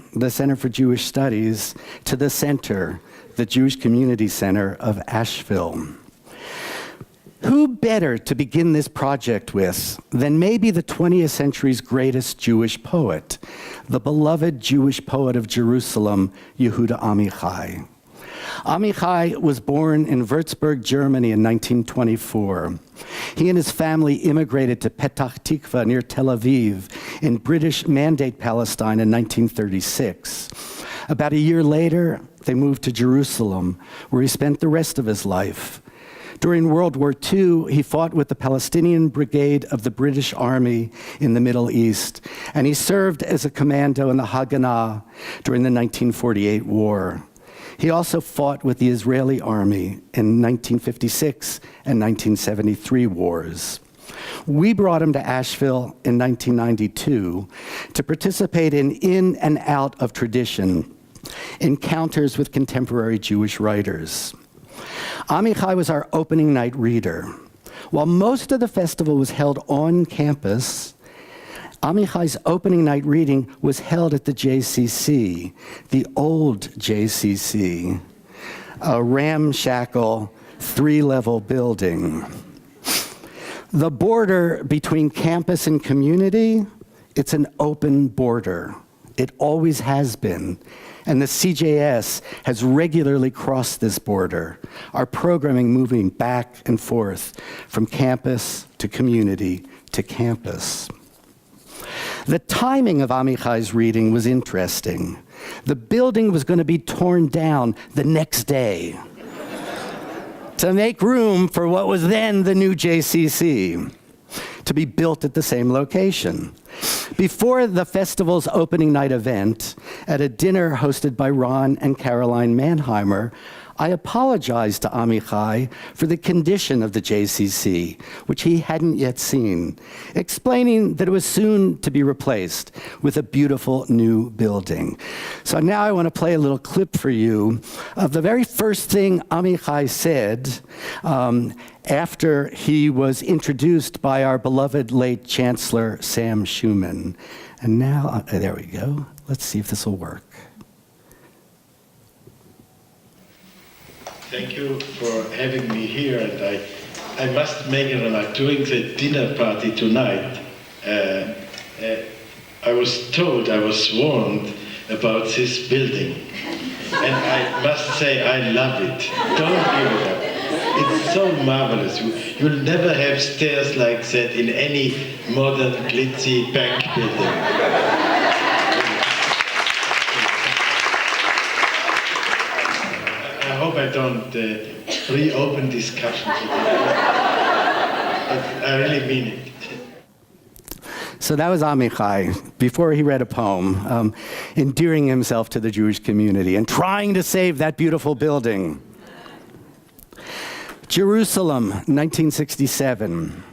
Speaker 4: for Jewish Studies, to the center, the Jewish Community Center of Asheville. Who better to begin this project with than maybe the 20th century's greatest Jewish poet, the beloved Jewish poet of Jerusalem, Yehuda Amichai. Amichai was born in Würzburg, Germany in 1924. He and his family immigrated to Petach Tikva near Tel Aviv in British Mandate Palestine in 1936. About a year later, they moved to Jerusalem, where he spent the rest of his life. During World War II, he fought with the Palestinian Brigade of the British Army in the Middle East, and he served as a commando in the Haganah during the 1948 war. He also fought with the Israeli army in 1956 and 1973 wars. We brought him to Asheville in 1992 to participate in and out of tradition, encounters with contemporary Jewish writers. Amichai was our opening night reader. While most of the festival was held on campus, Amichai's opening night reading was held at the JCC, the old JCC, a ramshackle 3-level building. The border between campus and community, it's an open border. It always has been. And the CJS has regularly crossed this border, our programming moving back and forth from campus to community to campus. The timing of Amichai's reading was interesting. The building was going to be torn down the next day to make room for what was then the new JCC, to be built at the same location. Before the festival's opening night event, at a dinner hosted by Ron and Caroline Mannheimer, I apologized to Amichai for the condition of the JCC, which he hadn't yet seen, explaining that it was soon to be replaced with a beautiful new building. So now I want to play a little clip for you of the very first thing Amichai said after he was introduced by our beloved late Chancellor Sam Schuman. And now, there we go. Let's see if this will work.
Speaker 5: Thank you for having me here, and I must make a remark. During the dinner party tonight, I was told, I was warned about this building, and I must say I love it. Don't give it up. It's so marvelous. You'll never have stairs like that in any modern glitzy bank building. I hope I don't reopen discussions. I really mean it.
Speaker 4: So that was Amichai, before he read a poem, endearing himself to the Jewish community and trying to save that beautiful building. Jerusalem, 1967.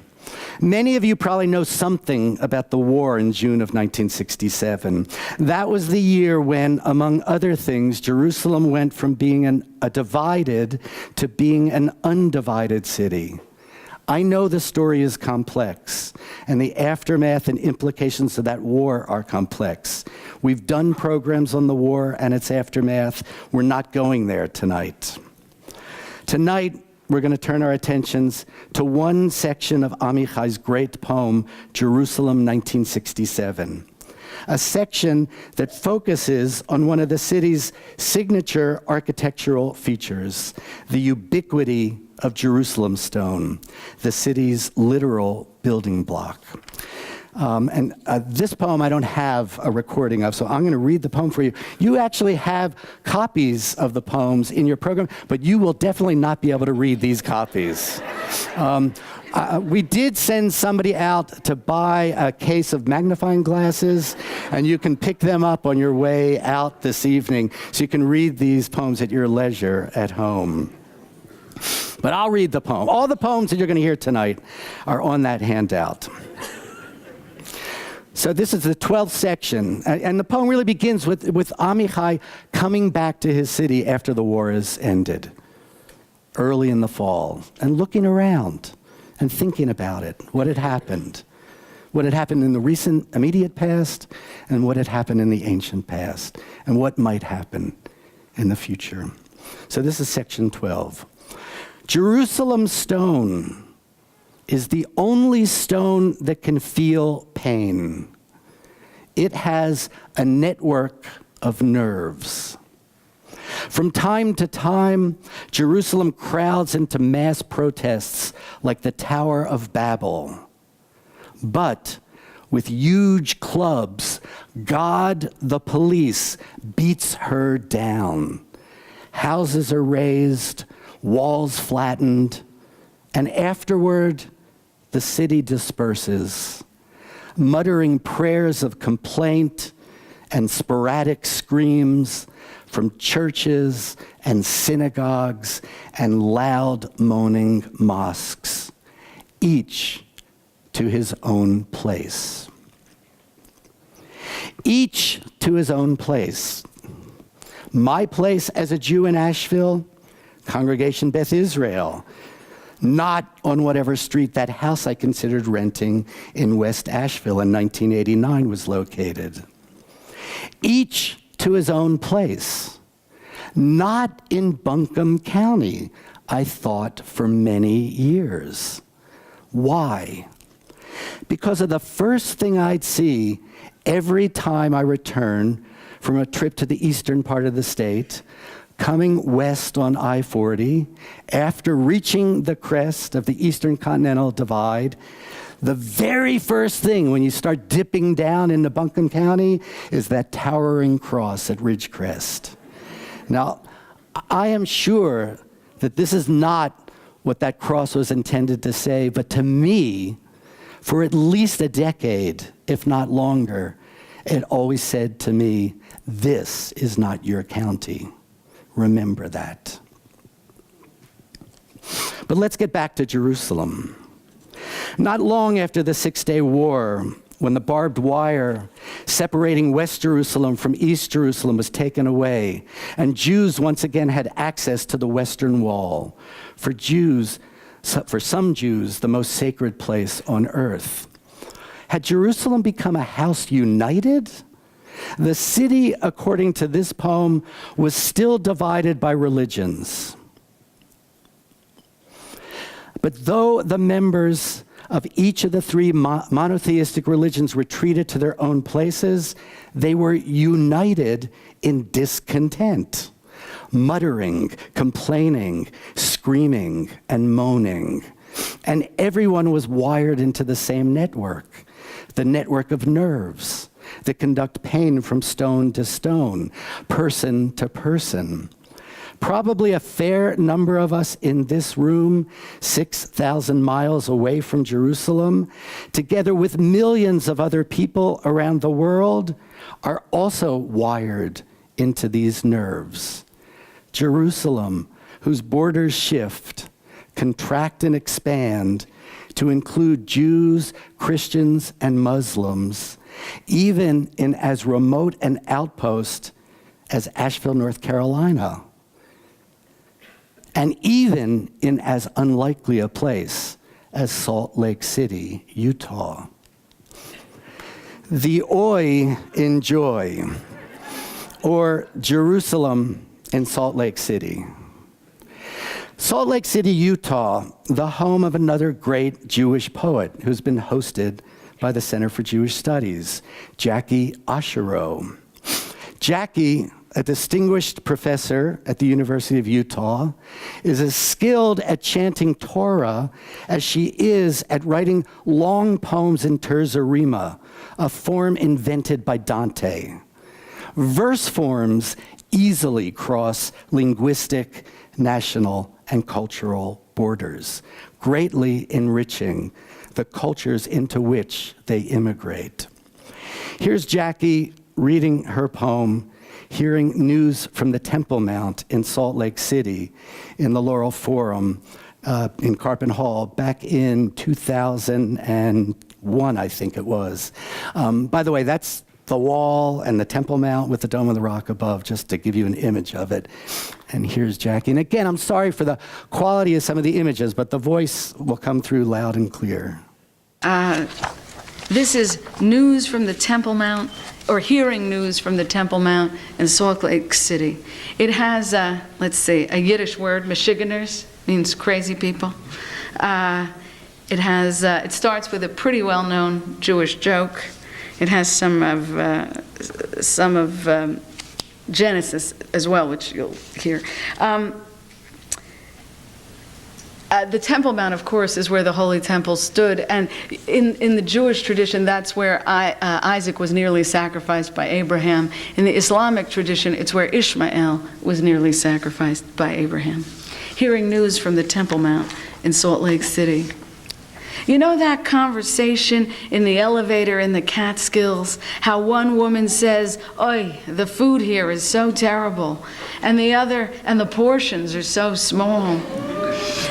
Speaker 4: Many of you probably know something about the war in June of 1967. That was the year when, among other things, Jerusalem went from being a divided to being an undivided city. I know the story is complex, and the aftermath and implications of that war are complex. We've done programs on the war and its aftermath. We're not going there tonight. Tonight, we're going to turn our attentions to one section of Amichai's great poem, Jerusalem, 1967. A section that focuses on one of the city's signature architectural features, the ubiquity of Jerusalem stone, the city's literal building block. And this poem I don't have a recording of, so I'm going to read the poem for you. You actually have copies of the poems in your program, but you will definitely not be able to read these copies. We did send somebody out to buy a case of magnifying glasses, and you can pick them up on your way out this evening, so you can read these poems at your leisure at home. But I'll read the poem. All the poems that you're going to hear tonight are on that handout. So this is the 12th section, and the poem really begins with Amichai coming back to his city after the war has ended, early in the fall, and looking around and thinking about it, what had happened in the recent immediate past, and what had happened in the ancient past, and what might happen in the future. So this is section 12. Jerusalem stone is the only stone that can feel pain. It has a network of nerves. From time to time, Jerusalem crowds into mass protests like the Tower of Babel. But with huge clubs, God, the police, beats her down. Houses are razed, walls flattened, and afterward, the city disperses, muttering prayers of complaint and sporadic screams from churches and synagogues and loud moaning mosques, each to his own place. Each to his own place. My place as a Jew in Asheville, Congregation Beth Israel, not on whatever street that house I considered renting in West Asheville in 1989 was located. Each to his own place. Not in Buncombe County, I thought for many years. Why? Because of the first thing I'd see every time I return from a trip to the eastern part of the state, coming west on I-40, after reaching the crest of the Eastern Continental Divide, the very first thing when you start dipping down into Buncombe County is that towering cross at Ridgecrest. Now, I am sure that this is not what that cross was intended to say, but to me, for at least a decade, if not longer, it always said to me, this is not your county. Remember that. But let's get back to Jerusalem. Not long after the Six-Day War, when the barbed wire separating West Jerusalem from East Jerusalem was taken away, and Jews once again had access to the Western Wall, for some Jews, the most sacred place on earth. Had Jerusalem become a house united? The city, according to this poem, was still divided by religions. But though the members of each of the three monotheistic religions retreated to their own places, they were united in discontent, muttering, complaining, screaming, and moaning. And everyone was wired into the same network, the network of nerves that conduct pain from stone to stone, person to person. Probably a fair number of us in this room, 6,000 miles away from Jerusalem, together with millions of other people around the world, are also wired into these nerves. Jerusalem, whose borders shift, contract and expand to include Jews, Christians, and Muslims, even in as remote an outpost as Asheville, North Carolina, and even in as unlikely a place as Salt Lake City, Utah. The Oi in joy, or Jerusalem in Salt Lake City. Salt Lake City, Utah, the home of another great Jewish poet who's been hosted by the Center for Jewish Studies, Jackie Osherow. Jackie a distinguished professor at the University of Utah, is as skilled at chanting Torah as she is at writing long poems in terza rima, a form invented by Dante. Verse forms easily cross linguistic, national, and cultural borders, greatly enriching the cultures into which they immigrate. Here's Jackie reading her poem, Hearing News from the Temple Mount in Salt Lake City in the Laurel Forum in Carpent Hall back in 2001, I think it was. By the way, that's the wall and the Temple Mount with the Dome of the Rock above, just to give you an image of it. And here's Jackie. And again, I'm sorry for the quality of some of the images, but the voice will come through loud and clear.
Speaker 6: This is news from the Temple Mount, or hearing news from the Temple Mount in Salt Lake City. It has, let's see, a Yiddish word, Michiganers, means crazy people. It starts with a pretty well-known Jewish joke. It has some of Genesis as well, which you'll hear. The Temple Mount, of course, is where the Holy Temple stood, and in the Jewish tradition, that's where Isaac was nearly sacrificed by Abraham. In the Islamic tradition, it's where Ishmael was nearly sacrificed by Abraham. Hearing news from the Temple Mount in Salt Lake City. You know that conversation in the elevator in the Catskills, how one woman says, "Oy, the food here is so terrible," and the portions are so small.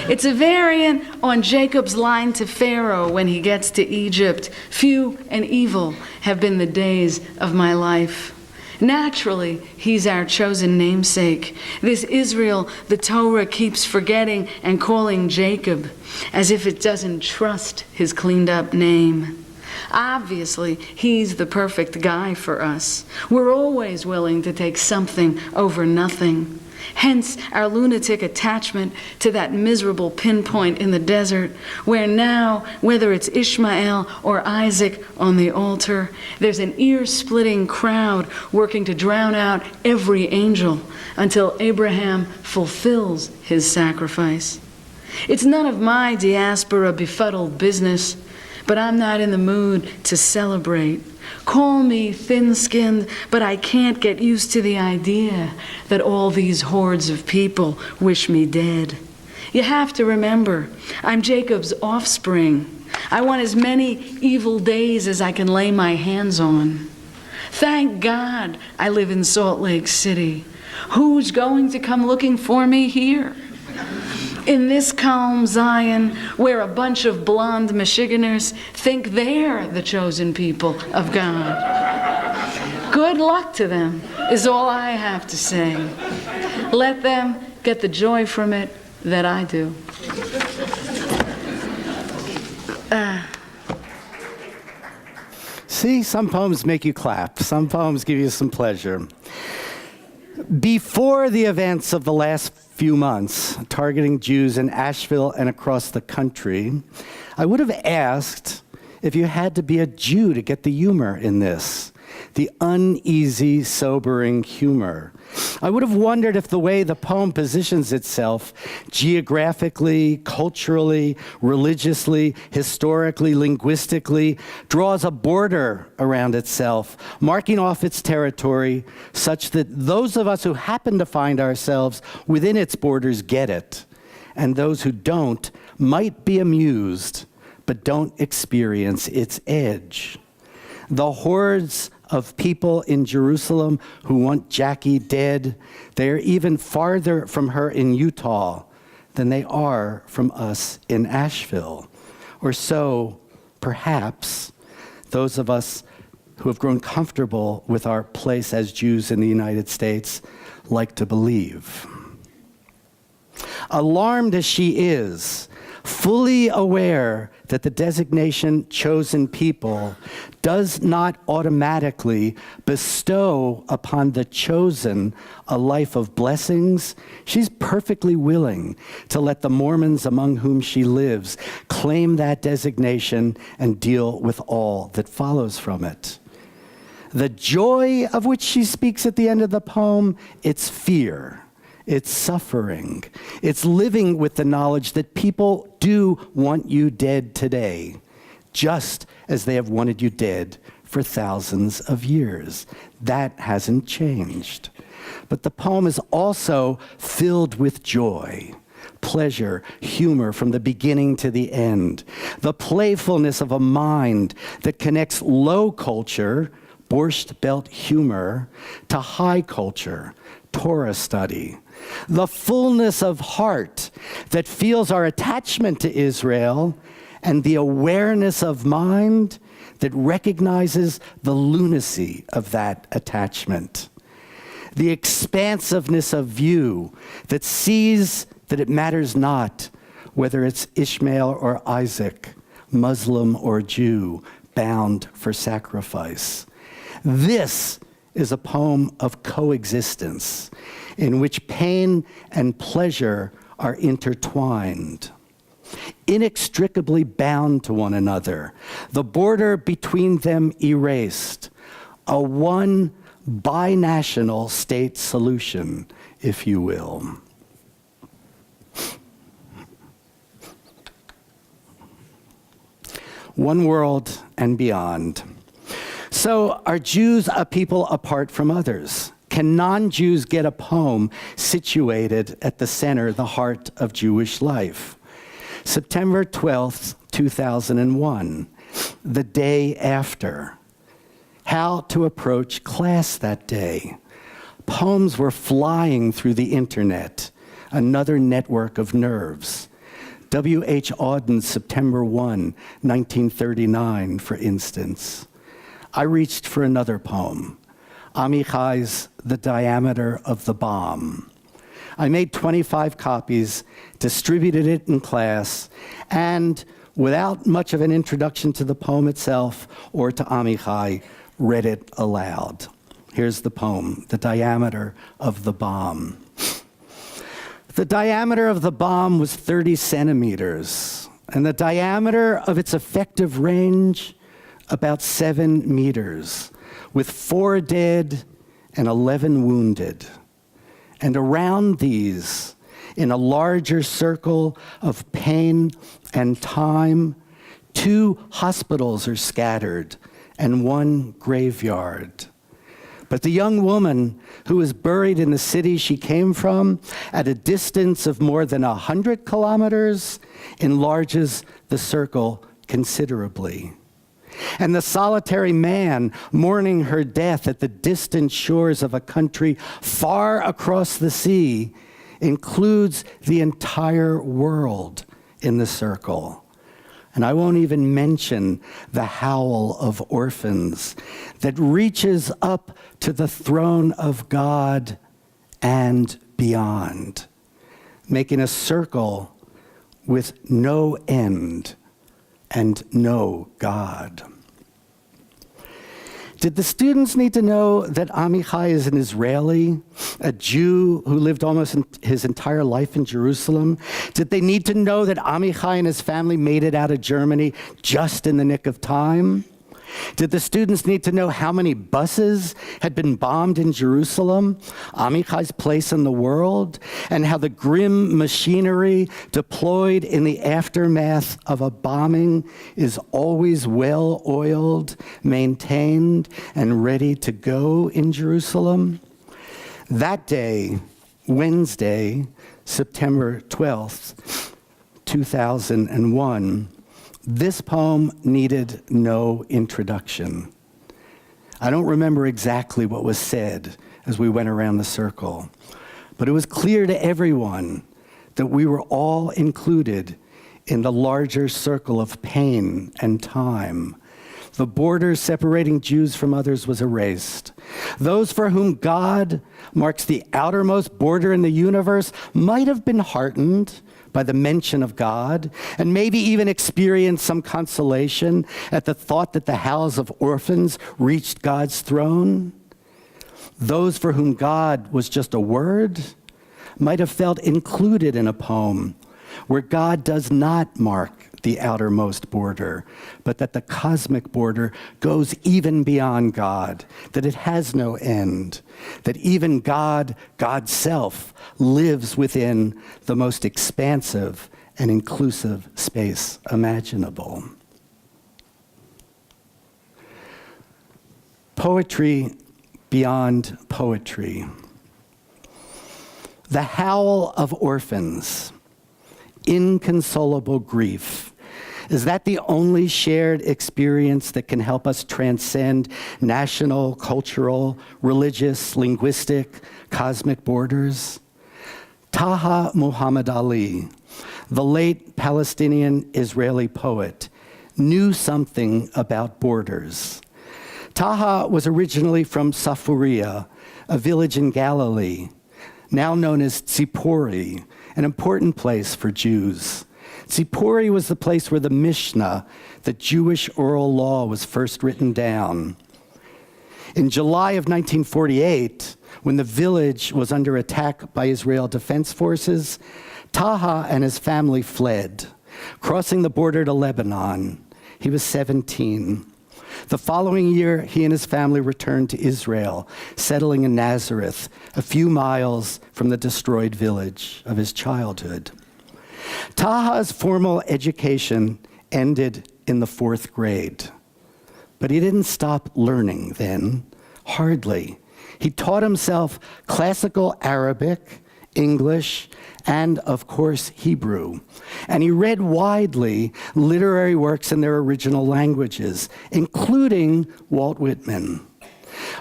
Speaker 6: It's a variant on Jacob's line to Pharaoh when he gets to Egypt. "Few and evil have been the days of my life." Naturally, he's our chosen namesake. This Israel, the Torah keeps forgetting and calling Jacob, as if it doesn't trust his cleaned up name. Obviously, he's the perfect guy for us. We're always willing to take something over nothing. Hence our lunatic attachment to that miserable pinpoint in the desert, where now, whether it's Ishmael or Isaac on the altar, there's an ear-splitting crowd working to drown out every angel until Abraham fulfills his sacrifice. It's none of my diaspora befuddled business, but I'm not in the mood to celebrate. Call me thin-skinned, but I can't get used to the idea that all these hordes of people wish me dead. You have to remember, I'm Jacob's offspring. I want as many evil days as I can lay my hands on. Thank God I live in Salt Lake City. Who's going to come looking for me here? In this calm Zion, where a bunch of blonde Michiganers think they're the chosen people of God. Good luck to them, is all I have to say. Let them get the joy from it that I do.
Speaker 4: See, some poems make you clap. Some poems give you some pleasure. Before the events of the last few months targeting Jews in Asheville and across the country, I would have asked if you had to be a Jew to get the humor in this, the uneasy, sobering humor. I would have wondered if the way the poem positions itself geographically, culturally, religiously, historically, linguistically, draws a border around itself, marking off its territory such that those of us who happen to find ourselves within its borders get it, and those who don't might be amused but don't experience its edge. The hordes of people in Jerusalem who want Jackie dead, they are even farther from her in Utah than they are from us in Asheville. Or so, perhaps, those of us who have grown comfortable with our place as Jews in the United States like to believe. Alarmed as she is, fully aware that the designation chosen people does not automatically bestow upon the chosen a life of blessings, she's perfectly willing to let the Mormons among whom she lives claim that designation and deal with all that follows from it. The joy of which she speaks at the end of the poem, it's fear, it's suffering, it's living with the knowledge that people do want you dead today, just as they have wanted you dead for thousands of years. That hasn't changed. But the poem is also filled with joy, pleasure, humor from the beginning to the end, the playfulness of a mind that connects low culture, Borscht Belt humor, to high culture, Torah study, the fullness of heart that feels our attachment to Israel, and the awareness of mind that recognizes the lunacy of that attachment. The expansiveness of view that sees that it matters not whether it's Ishmael or Isaac, Muslim or Jew, bound for sacrifice. This is a poem of coexistence in which pain and pleasure are intertwined, inextricably bound to one another, the border between them erased, a one binational state solution, if you will. One world and beyond. So are Jews a people apart from others? Can non-Jews get a poem situated at the center, the heart of Jewish life? September 12th, 2001, the day after. How to approach class that day. Poems were flying through the internet, another network of nerves. W.H. Auden's September 1, 1939, for instance. I reached for another poem, Amichai's The Diameter of the Bomb. I made 25 copies, distributed it in class, and without much of an introduction to the poem itself or to Amichai, read it aloud. Here's the poem, The Diameter of the Bomb. The diameter of the bomb was 30 centimeters, and the diameter of its effective range, about 7 meters, with 4 dead and 11 wounded. And around these, in a larger circle of pain and time, 2 hospitals are scattered and 1 graveyard. But the young woman who was buried in the city she came from at a distance of more than 100 kilometers enlarges the circle considerably. And the solitary man mourning her death at the distant shores of a country far across the sea includes the entire world in the circle. And I won't even mention the howl of orphans that reaches up to the throne of God and beyond, making a circle with no end and no God. Did the students need to know that Amichai is an Israeli, a Jew who lived almost his entire life in Jerusalem? Did they need to know that Amichai and his family made it out of Germany just in the nick of time? Did the students need to know how many buses had been bombed in Jerusalem, Amichai's place in the world, and how the grim machinery deployed in the aftermath of a bombing is always well-oiled, maintained, and ready to go in Jerusalem? That day, Wednesday, September 12th, 2001, this poem needed no introduction. I don't remember exactly what was said as we went around the circle, but it was clear to everyone that we were all included in the larger circle of pain and time. The border separating Jews from others was erased. Those for whom God marks the outermost border in the universe might have been heartened by the mention of God, and maybe even experienced some consolation at the thought that the howls of orphans reached God's throne. Those for whom God was just a word might have felt included in a poem where God does not mark the outermost border, but that the cosmic border goes even beyond God, that it has no end, that even God, God's self, lives within the most expansive and inclusive space imaginable. Poetry beyond poetry. The howl of orphans, inconsolable grief. Is that the only shared experience that can help us transcend national, cultural, religious, linguistic, cosmic borders? Taha Muhammad Ali, the late Palestinian-Israeli poet, knew something about borders. Taha was originally from Safuria, a village in Galilee, now known as Tzipori, an important place for Jews. Tzipori was the place where the Mishnah, the Jewish oral law, was first written down. In July of 1948, when the village was under attack by Israel Defense Forces, Taha and his family fled, crossing the border to Lebanon. He was 17. The following year, he and his family returned to Israel, settling in Nazareth, a few miles from the destroyed village of his childhood. Taha's formal education ended in the 4th grade. But he didn't stop learning then, hardly. He taught himself classical Arabic, English, and of course Hebrew. And he read widely literary works in their original languages, including Walt Whitman.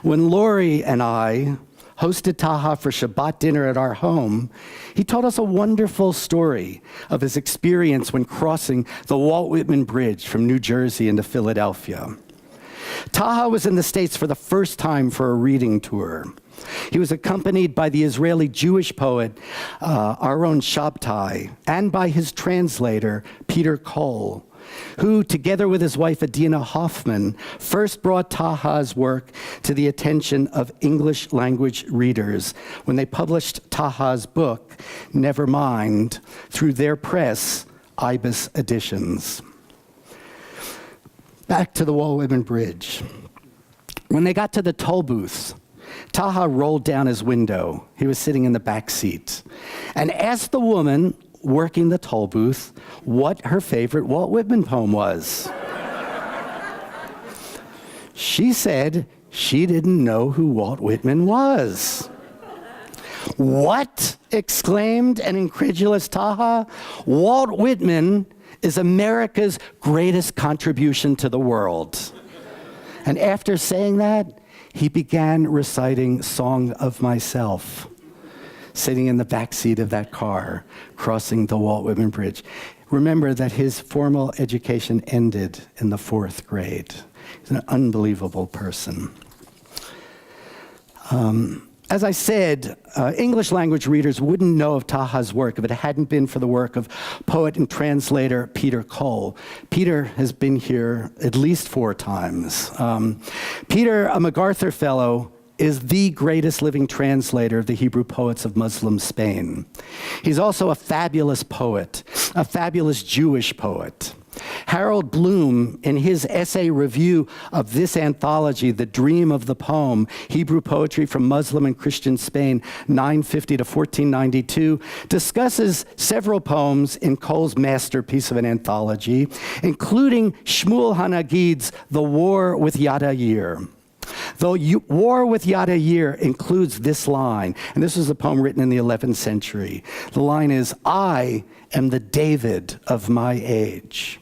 Speaker 4: When Lori and I hosted Taha for Shabbat dinner at our home, he told us a wonderful story of his experience when crossing the Walt Whitman Bridge from New Jersey into Philadelphia. Taha was in the States for the first time for a reading tour. He was accompanied by the Israeli Jewish poet Aaron Shabtai and by his translator, Peter Cole, who, together with his wife Adina Hoffman, first brought Taha's work to the attention of English language readers when they published Taha's book, Nevermind, through their press, Ibis Editions. Back to the Walt Whitman Bridge. When they got to the toll booths, Taha rolled down his window. He was sitting in the back seat and asked the woman working the toll booth what her favorite Walt Whitman poem was. She said she didn't know who Walt Whitman was. "What?" exclaimed an incredulous Taha. "Walt Whitman is America's greatest contribution to the world." And after saying that, he began reciting Song of Myself, sitting in the back seat of that car, crossing the Walt Whitman Bridge. Remember that his formal education ended in the 4th grade. He's an unbelievable person. As I said, English language readers wouldn't know of Taha's work if it hadn't been for the work of poet and translator Peter Cole. Peter has been here at least 4 times. Peter, a MacArthur Fellow, is the greatest living translator of the Hebrew poets of Muslim Spain. He's also a fabulous poet, a fabulous Jewish poet. Harold Bloom, in his essay review of this anthology, The Dream of the Poem, Hebrew Poetry from Muslim and Christian Spain, 950 to 1492, discusses several poems in Cole's masterpiece of an anthology, including Shmuel Hanagid's The War with Yadair. The War with Yadair includes this line, and this was a poem written in the 11th century. The line is, "I am the David of my age."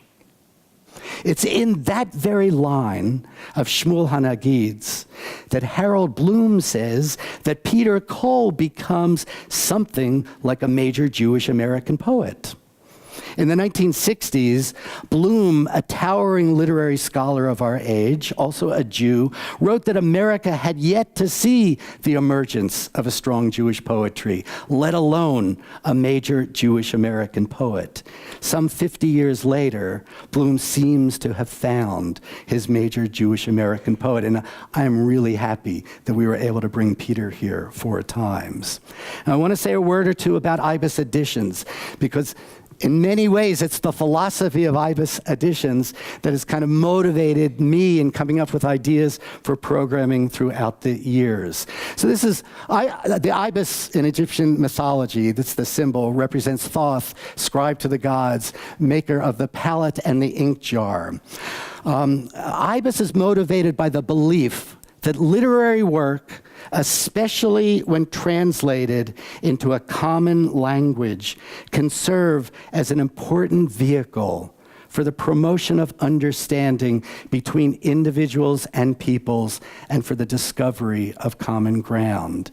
Speaker 4: It's in that very line of Shmuel Hanagid's that Harold Bloom says that Peter Cole becomes something like a major Jewish American poet. In the 1960s, Bloom, a towering literary scholar of our age, also a Jew, wrote that America had yet to see the emergence of a strong Jewish poetry, let alone a major Jewish American poet. Some 50 years later, Bloom seems to have found his major Jewish American poet, and I am really happy that we were able to bring Peter here 4 times. And I want to say a word or two about Ibis Editions, because in many ways, it's the philosophy of IBIS editions that has kind of motivated me in coming up with ideas for programming throughout the years. So this is, the IBIS in Egyptian mythology, that's the symbol, represents Thoth, scribe to the gods, maker of the palette and the ink jar. IBIS is motivated by the belief that literary work, especially when translated into a common language, can serve as an important vehicle for the promotion of understanding between individuals and peoples and for the discovery of common ground.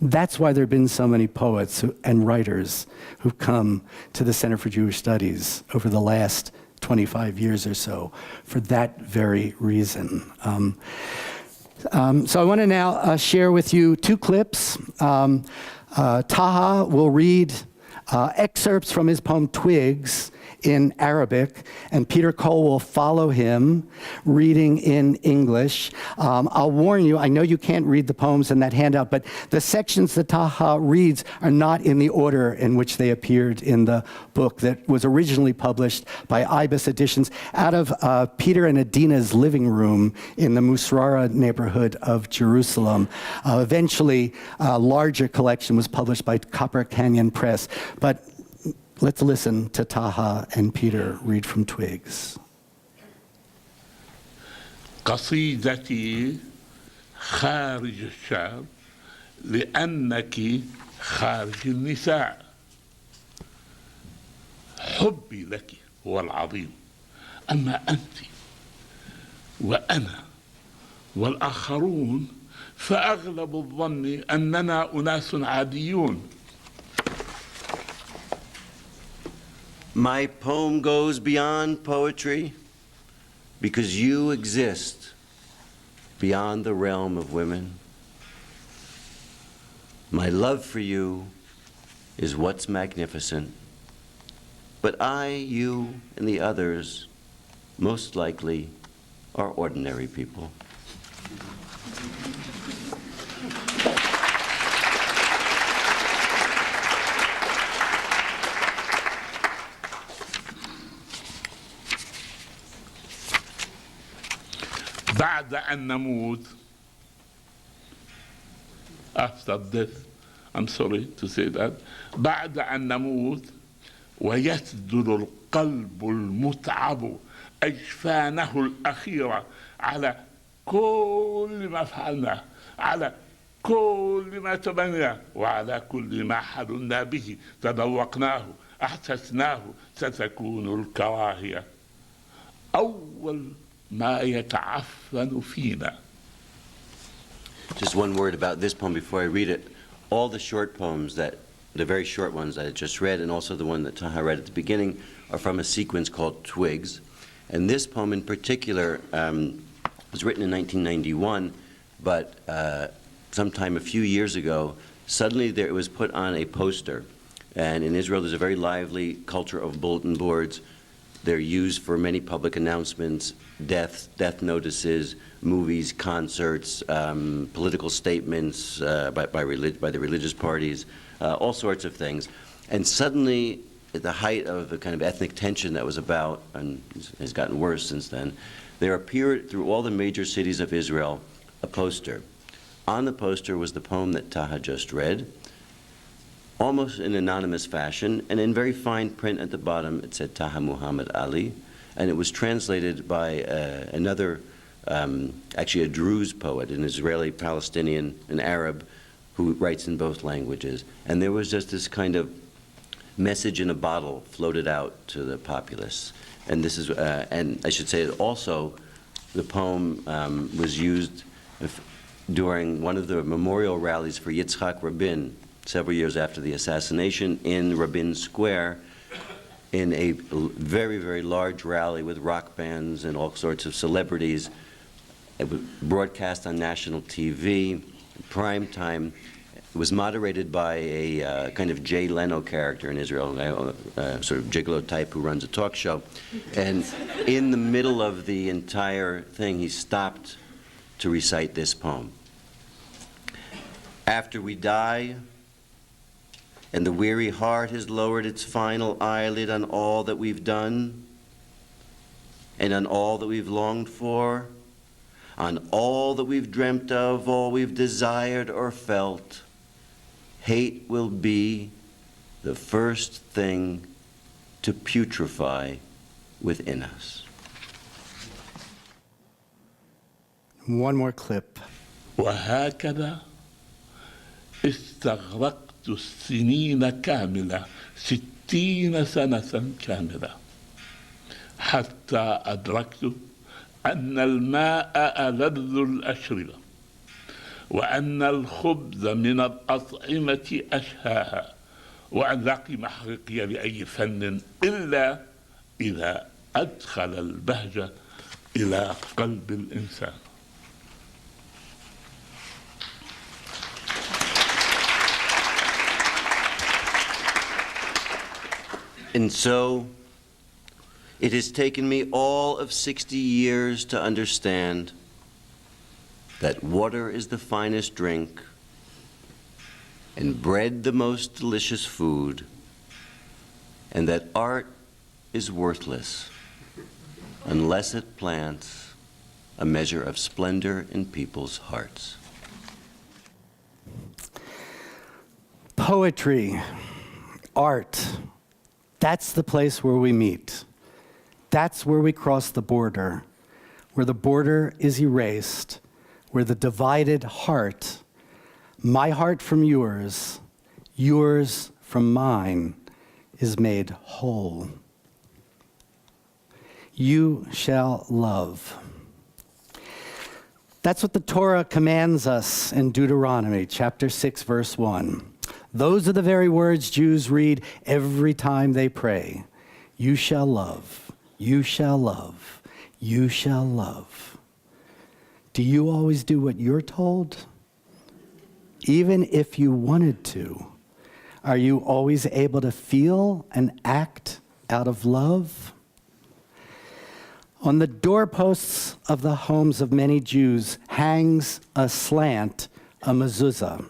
Speaker 4: That's why there have been so many poets and writers who've come to the Center for Jewish Studies over the last 25 years or so, for that very reason. So I want to now share with you two clips. Taha will read excerpts from his poem Twigs in Arabic, and Peter Cole will follow him, reading in English. I'll warn you, I know you can't read the poems in that handout, but the sections that Taha reads are not in the order in which they appeared in the book that was originally published by IBIS Editions out of Peter and Adina's living room in the Musrara neighborhood of Jerusalem. Eventually, a larger collection was published by Copper Canyon Press, but let's listen to Taha and Peter read from Twigs.
Speaker 8: قصيدتي خارج الشعر لأنك خارج النساء. حبي لك هو العظيم، أما أنت وأنا والآخرون فأغلب الظن أننا أناس عاديون.
Speaker 9: My poem goes beyond poetry because you exist beyond the realm of women. My love for you is what's magnificent. But I, you, and the others, most likely, are ordinary people.
Speaker 8: بعد أن نموت, after death, I'm sorry to say that, بعد أن نموت ويسدل القلب المتعب أجفانه الأخيرة على كل ما فعلنا، على كل ما تبنى، وعلى كل ما حللنا به تذوقناه أحسسناه، ستكون الكراهية أول ما يتعفن فينا.
Speaker 9: Just one word about this poem before I read it. All the short poems, the very short ones that I just read, and also the one that Taha read at the beginning, are from a sequence called Twigs. And this poem in particular was written in 1991, but sometime a few years ago, suddenly it was put on a poster. And in Israel, there's a very lively culture of bulletin boards. They're used for many public announcements, death notices, movies, concerts, political statements by the religious parties, all sorts of things. And suddenly, at the height of the kind of ethnic tension that was about, and has gotten worse since then, there appeared through all the major cities of Israel a poster. On the poster was the poem that Taha just read, almost in anonymous fashion, and in very fine print at the bottom it said Taha Muhammad Ali, and it was translated by another, actually a Druze poet, an Israeli-Palestinian, an Arab, who writes in both languages. And there was just this kind of message in a bottle floated out to the populace. And this is, and I should say that also the poem was used during one of the memorial rallies for Yitzhak Rabin, several years after the assassination, in Rabin Square, in a very, very large rally with rock bands and all sorts of celebrities. It was broadcast on national TV, prime time. It was moderated by a kind of Jay Leno character in Israel, sort of gigolo type who runs a talk show. And in the middle of the entire thing, he stopped to recite this poem. After we die, and the weary heart has lowered its final eyelid on all that we've done and on all that we've longed for, on all that we've dreamt of, all we've desired or felt, hate will be the first thing to putrefy within us.
Speaker 4: One more clip.
Speaker 8: وهكذا استغرقت السنين كاملة 60 سنة كاملة حتى أدركت أن الماء ألذ الأشربة وأن الخبز من الأطعمة أشهاها وأن لا قيمة حقيقية لأي فن إلا إذا أدخل البهجة إلى قلب الإنسان.
Speaker 9: And so, it has taken me all of 60 years to understand that water is the finest drink, and bread the most delicious food, and that art is worthless unless it plants a measure of splendor in people's hearts.
Speaker 4: Poetry, art, that's the place where we meet. That's where we cross the border, where the border is erased, where the divided heart, my heart from yours, yours from mine, is made whole. You shall love. That's what the Torah commands us in Deuteronomy chapter 6, verse 1. Those are the very words Jews read every time they pray. You shall love, you shall love, you shall love. Do you always do what you're told? Even if you wanted to, are you always able to feel and act out of love? On the doorposts of the homes of many Jews hangs aslant a mezuzah.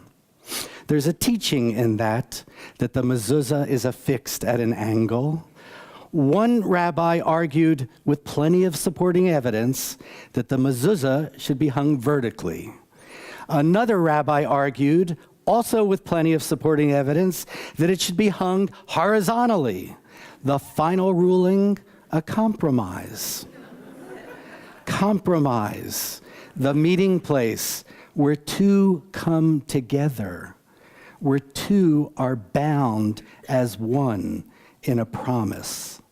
Speaker 4: There's a teaching in that the mezuzah is affixed at an angle. One rabbi argued with plenty of supporting evidence that the mezuzah should be hung vertically. Another rabbi argued, also with plenty of supporting evidence, that it should be hung horizontally. The final ruling, a compromise. Compromise, the meeting place where two come together, where two are bound as one in a promise.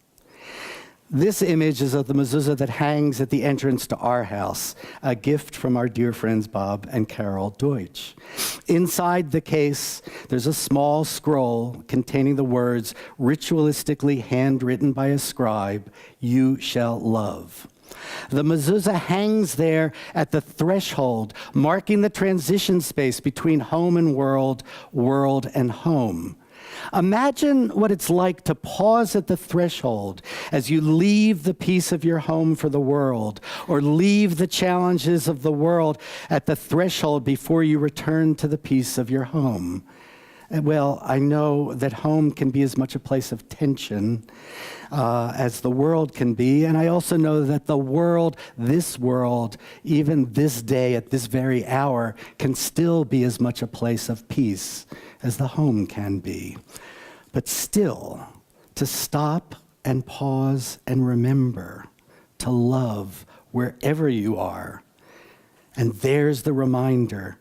Speaker 4: This image is of the mezuzah that hangs at the entrance to our house, a gift from our dear friends Bob and Carol Deutsch. Inside the case, there's a small scroll containing the words, ritualistically handwritten by a scribe, "You shall love." The mezuzah hangs there at the threshold, marking the transition space between home and world, world and home. Imagine what it's like to pause at the threshold as you leave the peace of your home for the world, or leave the challenges of the world at the threshold before you return to the peace of your home. Well, I know that home can be as much a place of tension as the world can be, and I also know that the world, even this day at this very hour, can still be as much a place of peace as the home can be. But still, to stop and pause and remember to love wherever you are. And there's the reminder,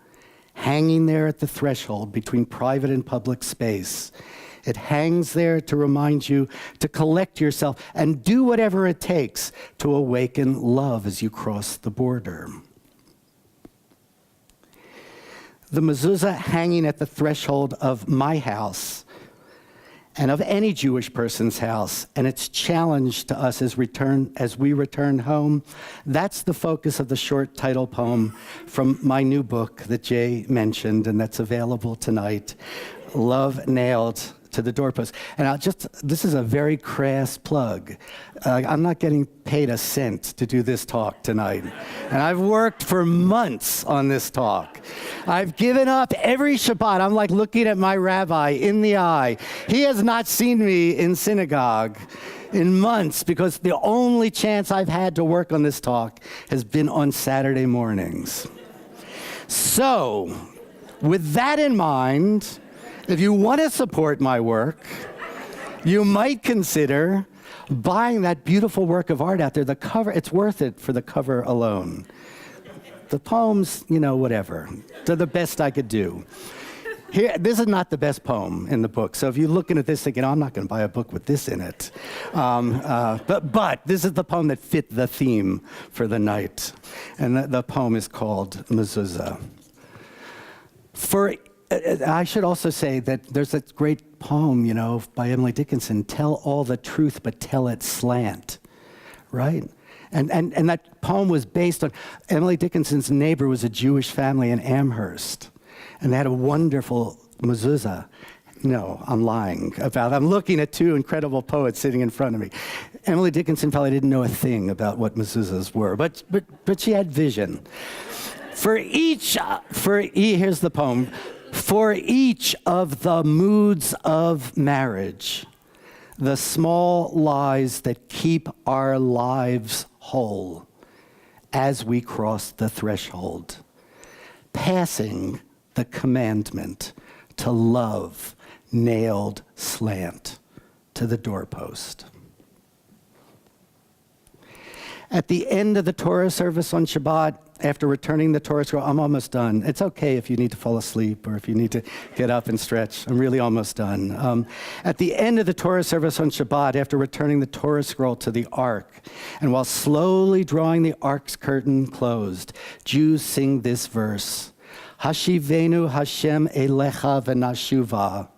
Speaker 4: hanging there at the threshold between private and public space. It hangs there to remind you to collect yourself and do whatever it takes to awaken love as you cross the border. The mezuzah hanging at the threshold of my house and of any Jewish person's house, and its challenge to us as we return home, that's the focus of the short title poem from my new book that Jay mentioned, and that's available tonight, Love Nailed to the doorpost. And this is a very crass plug. I'm not getting paid a cent to do this talk tonight. And I've worked for months on this talk. I've given up every Shabbat. I'm like looking at my rabbi in the eye. He has not seen me in synagogue in months because the only chance I've had to work on this talk has been on Saturday mornings. So, with that in mind, if you want to support my work, you might consider buying that beautiful work of art out there. The cover, it's worth it for the cover alone. The poems, whatever. They're the best I could do. Here, this is not the best poem in the book. So if you're looking at this thinking, I'm not going to buy a book with this in it. But this is the poem that fit the theme for the night. And the poem is called Mezuzah. I should also say that there's a great poem, by Emily Dickinson, Tell All the Truth, but Tell It Slant, right? And that poem was based on, Emily Dickinson's neighbor was a Jewish family in Amherst, and they had a wonderful mezuzah. No, I'm lying about, I'm looking at two incredible poets sitting in front of me. Emily Dickinson probably didn't know a thing about what mezuzahs were, but she had vision. Here's the poem. For each of the moods of marriage, the small lies that keep our lives whole as we cross the threshold, passing the commandment to love nailed slant to the doorpost. At the end of the Torah service on Shabbat, after returning the Torah scroll, I'm almost done. It's okay if you need to fall asleep or if you need to get up and stretch. I'm really almost done. At the end of the Torah service on Shabbat, after returning the Torah scroll to the Ark, and while slowly drawing the Ark's curtain closed, Jews sing this verse, Hashivenu Hashem Elecha V'Nashuva,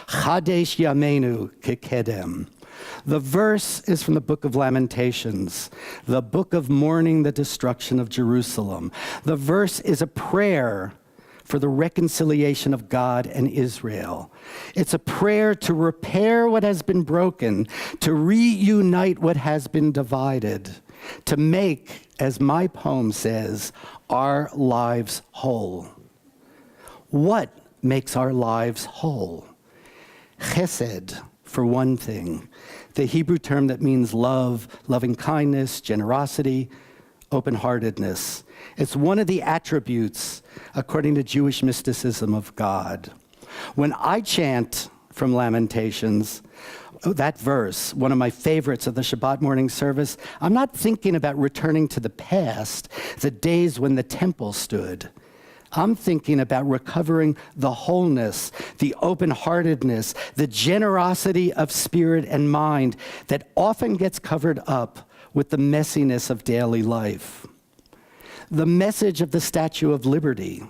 Speaker 4: Chadesh Yameinu Kekedem. The verse is from the book of Lamentations, the book of mourning the destruction of Jerusalem. The verse is a prayer for the reconciliation of God and Israel. It's a prayer to repair what has been broken, to reunite what has been divided, to make, as my poem says, our lives whole. What makes our lives whole? Chesed, for one thing, the Hebrew term that means love, loving kindness, generosity, open-heartedness. It's one of the attributes, according to Jewish mysticism, of God. When I chant from Lamentations, that verse, one of my favorites of the Shabbat morning service, I'm not thinking about returning to the past, the days when the temple stood. I'm thinking about recovering the wholeness, the open-heartedness, the generosity of spirit and mind that often gets covered up with the messiness of daily life. The message of the Statue of Liberty,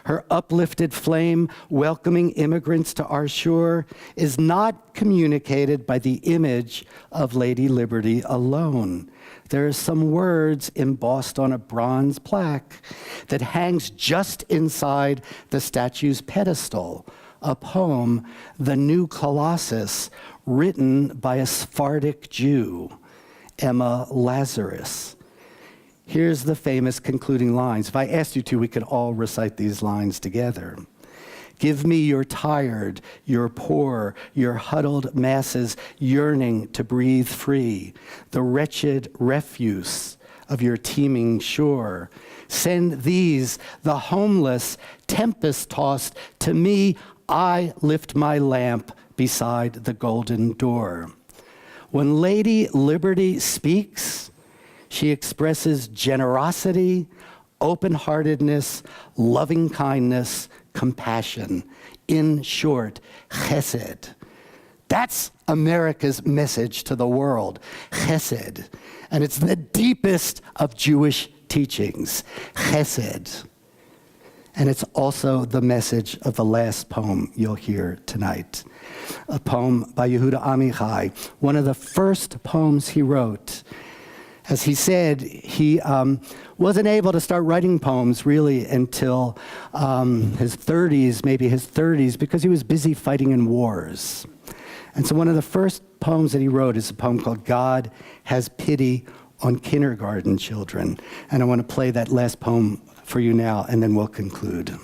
Speaker 4: her uplifted flame welcoming immigrants to our shore, is not communicated by the image of Lady Liberty alone. There are some words embossed on a bronze plaque that hangs just inside the statue's pedestal, a poem, The New Colossus, written by a Sephardic Jew, Emma Lazarus. Here's the famous concluding lines. If I asked you to, we could all recite these lines together. Give me your tired, your poor, your huddled masses yearning to breathe free, the wretched refuse of your teeming shore. Send these, the homeless, tempest-tossed, to me. I lift my lamp beside the golden door. When Lady Liberty speaks, she expresses generosity, open-heartedness, loving kindness, compassion. In short, chesed. That's America's message to the world, chesed. And it's the deepest of Jewish teachings, chesed. And it's also the message of the last poem you'll hear tonight, a poem by Yehuda Amichai, one of the first poems he wrote. As he said, he wasn't able to start writing poems really until his 30s, maybe his 30s, because he was busy fighting in wars. And so one of the first poems that he wrote is a poem called God Has Pity on Kindergarten Children. And I want to play that last poem for you now, and then we'll conclude.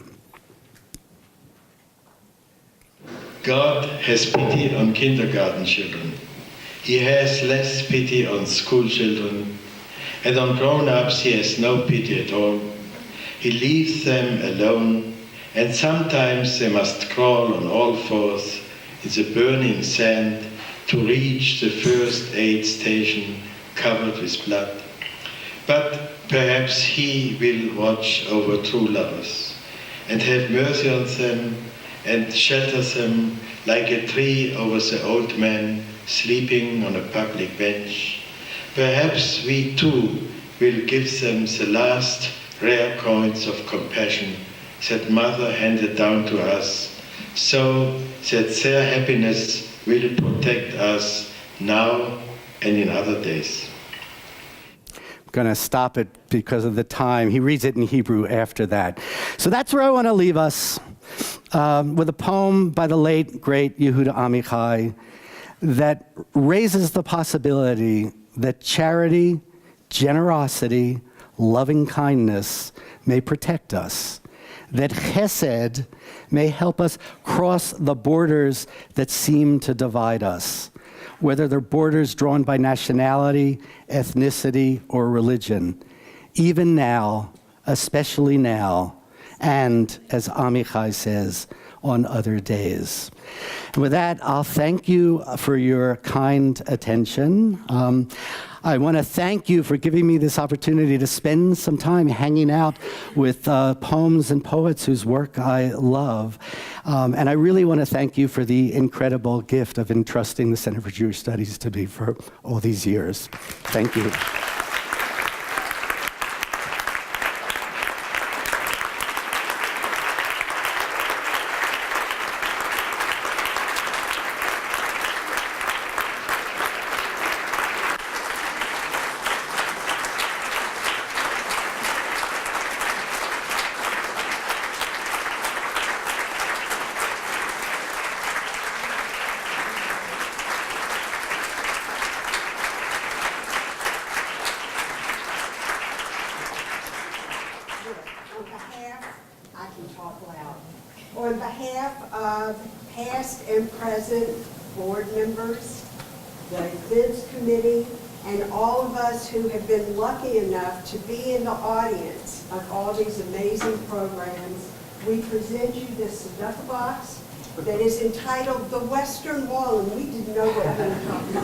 Speaker 5: God has pity on kindergarten children. He has less pity on school children, and on grown-ups he has no pity at all. He leaves them alone, and sometimes they must crawl on all fours in the burning sand to reach the first aid station covered with blood. But perhaps he will watch over true lovers and have mercy on them and shelter them like a tree over the old man sleeping on a public bench. Perhaps we too will give them the last rare coins of compassion that Mother handed down to us, so that their happiness will protect us now and in other days.
Speaker 4: I'm going to stop it because of the time. He reads it in Hebrew after that. So that's where I want to leave us, with a poem by the late, great Yehuda Amichai that raises the possibility that charity, generosity, loving kindness may protect us, that chesed may help us cross the borders that seem to divide us, whether they're borders drawn by nationality, ethnicity, or religion, even now, especially now, and, as Amichai says, on other days. And with that, I'll thank you for your kind attention. I want to thank you for giving me this opportunity to spend some time hanging out with poems and poets whose work I love. And I really want to thank you for the incredible gift of entrusting the Center for Jewish Studies to me for all these years. Thank you.
Speaker 11: On behalf of past and present board members, the events committee, and all of us who have been lucky enough to be in the audience of all these amazing programs, we present you this tzedakah box that is entitled The Western Wall, and we didn't know what we were talking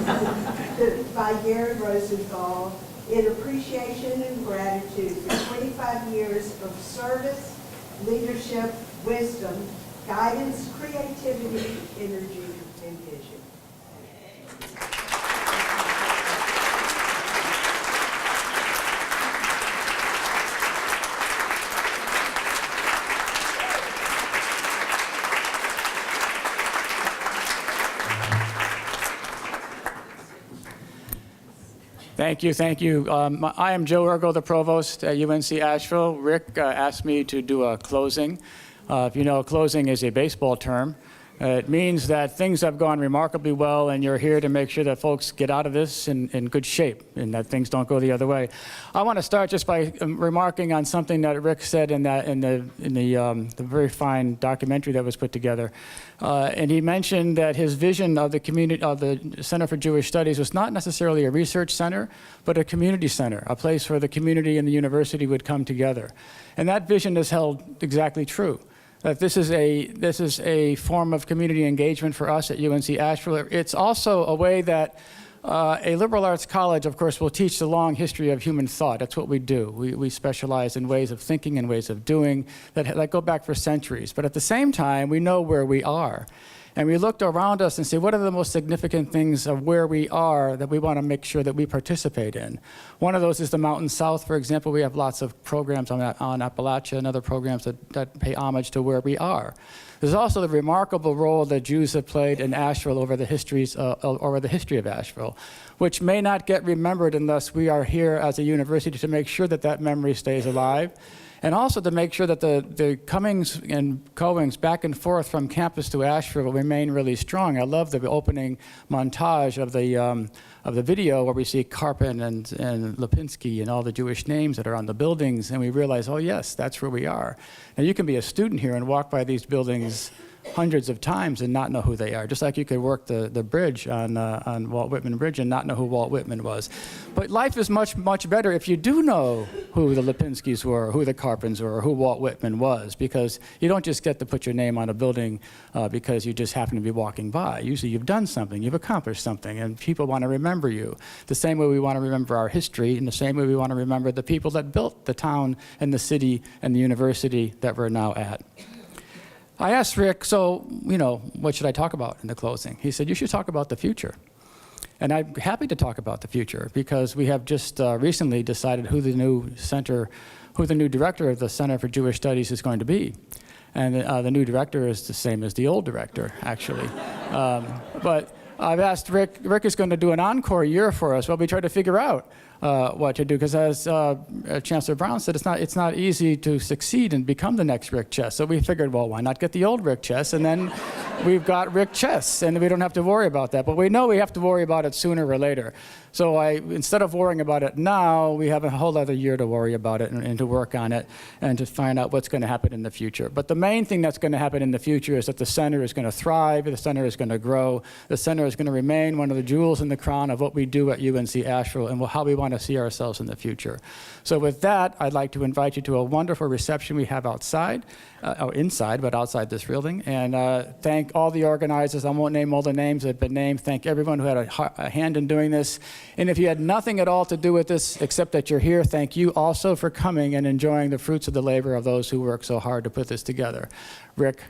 Speaker 11: about, by Jared Rosenthal, in appreciation and gratitude for 25 years of service, leadership, wisdom, guidance, creativity, energy, and vision.
Speaker 13: Thank you, thank you. I am Joe Ergo, the provost at UNC Asheville. Rick asked me to do a closing. If you know, closing is a baseball term. It means that things have gone remarkably well, and you're here to make sure that folks get out of this in good shape and that things don't go the other way. I want to start just by remarking on something that Rick said in the very fine documentary that was put together. And he mentioned that his vision of the community, of the Center for Jewish Studies, was not necessarily a research center, but a community center, a place where the community and the university would come together. And that vision is held exactly true. That this is a form of community engagement for us at UNC Asheville. It's also a way that a liberal arts college, of course, will teach the long history of human thought. That's what we do. We specialize in ways of thinking and ways of doing that go back for centuries. But at the same time, we know where we are. And we looked around us and say, what are the most significant things of where we are that we want to make sure that we participate in? One of those is the Mountain South, for example. We have lots of programs on Appalachia and other programs that pay homage to where we are. There's also the remarkable role that Jews have played in Asheville over the history of Asheville, which may not get remembered unless we are here as a university to make sure that that memory stays alive. And also to make sure that the comings and goings back and forth from campus to Asheville will remain really strong. I love the opening montage of the video where we see Karpin and Lipinski and all the Jewish names that are on the buildings, and we realize, oh yes, that's where we are. Now you can be a student here and walk by these buildings hundreds of times and not know who they are, just like you could work the bridge on Walt Whitman Bridge and not know who Walt Whitman was. But life is much, much better if you do know who the Lipinskis were, who the Karpins were, or who Walt Whitman was, because you don't just get to put your name on a building because you just happen to be walking by. Usually you've done something, you've accomplished something, and people want to remember you. The same way we want to remember our history, and the same way we want to remember the people that built the town and the city and the university that we're now at. I asked Rick, so, what should I talk about in the closing? He said, you should talk about the future. And I'm happy to talk about the future because we have just recently decided who the new director of the Center for Jewish Studies is going to be. And the new director is the same as the old director, actually. But I've asked Rick is going to do an encore year for us while we try to figure out what to do, because as Chancellor Brown said, it's not easy to succeed and become the next Rick Chess. So we figured, well, why not get the old Rick Chess, and then we've got Rick Chess, and we don't have to worry about that. But we know we have to worry about it sooner or later. So instead of worrying about it now, we have a whole other year to worry about it and to work on it and to find out what's going to happen in the future. But the main thing that's going to happen in the future is that the center is going to thrive, the center is going to grow, the center is going to remain one of the jewels in the crown of what we do at UNC Asheville and how we want to see ourselves in the future. So with that, I'd like to invite you to a wonderful reception we have outside, or inside, but outside this building, and thank all the organizers. I won't name all the names that have been named. Thank everyone who had a hand in doing this. And if you had nothing at all to do with this except that you're here, thank you also for coming and enjoying the fruits of the labor of those who worked so hard to put this together. Rick.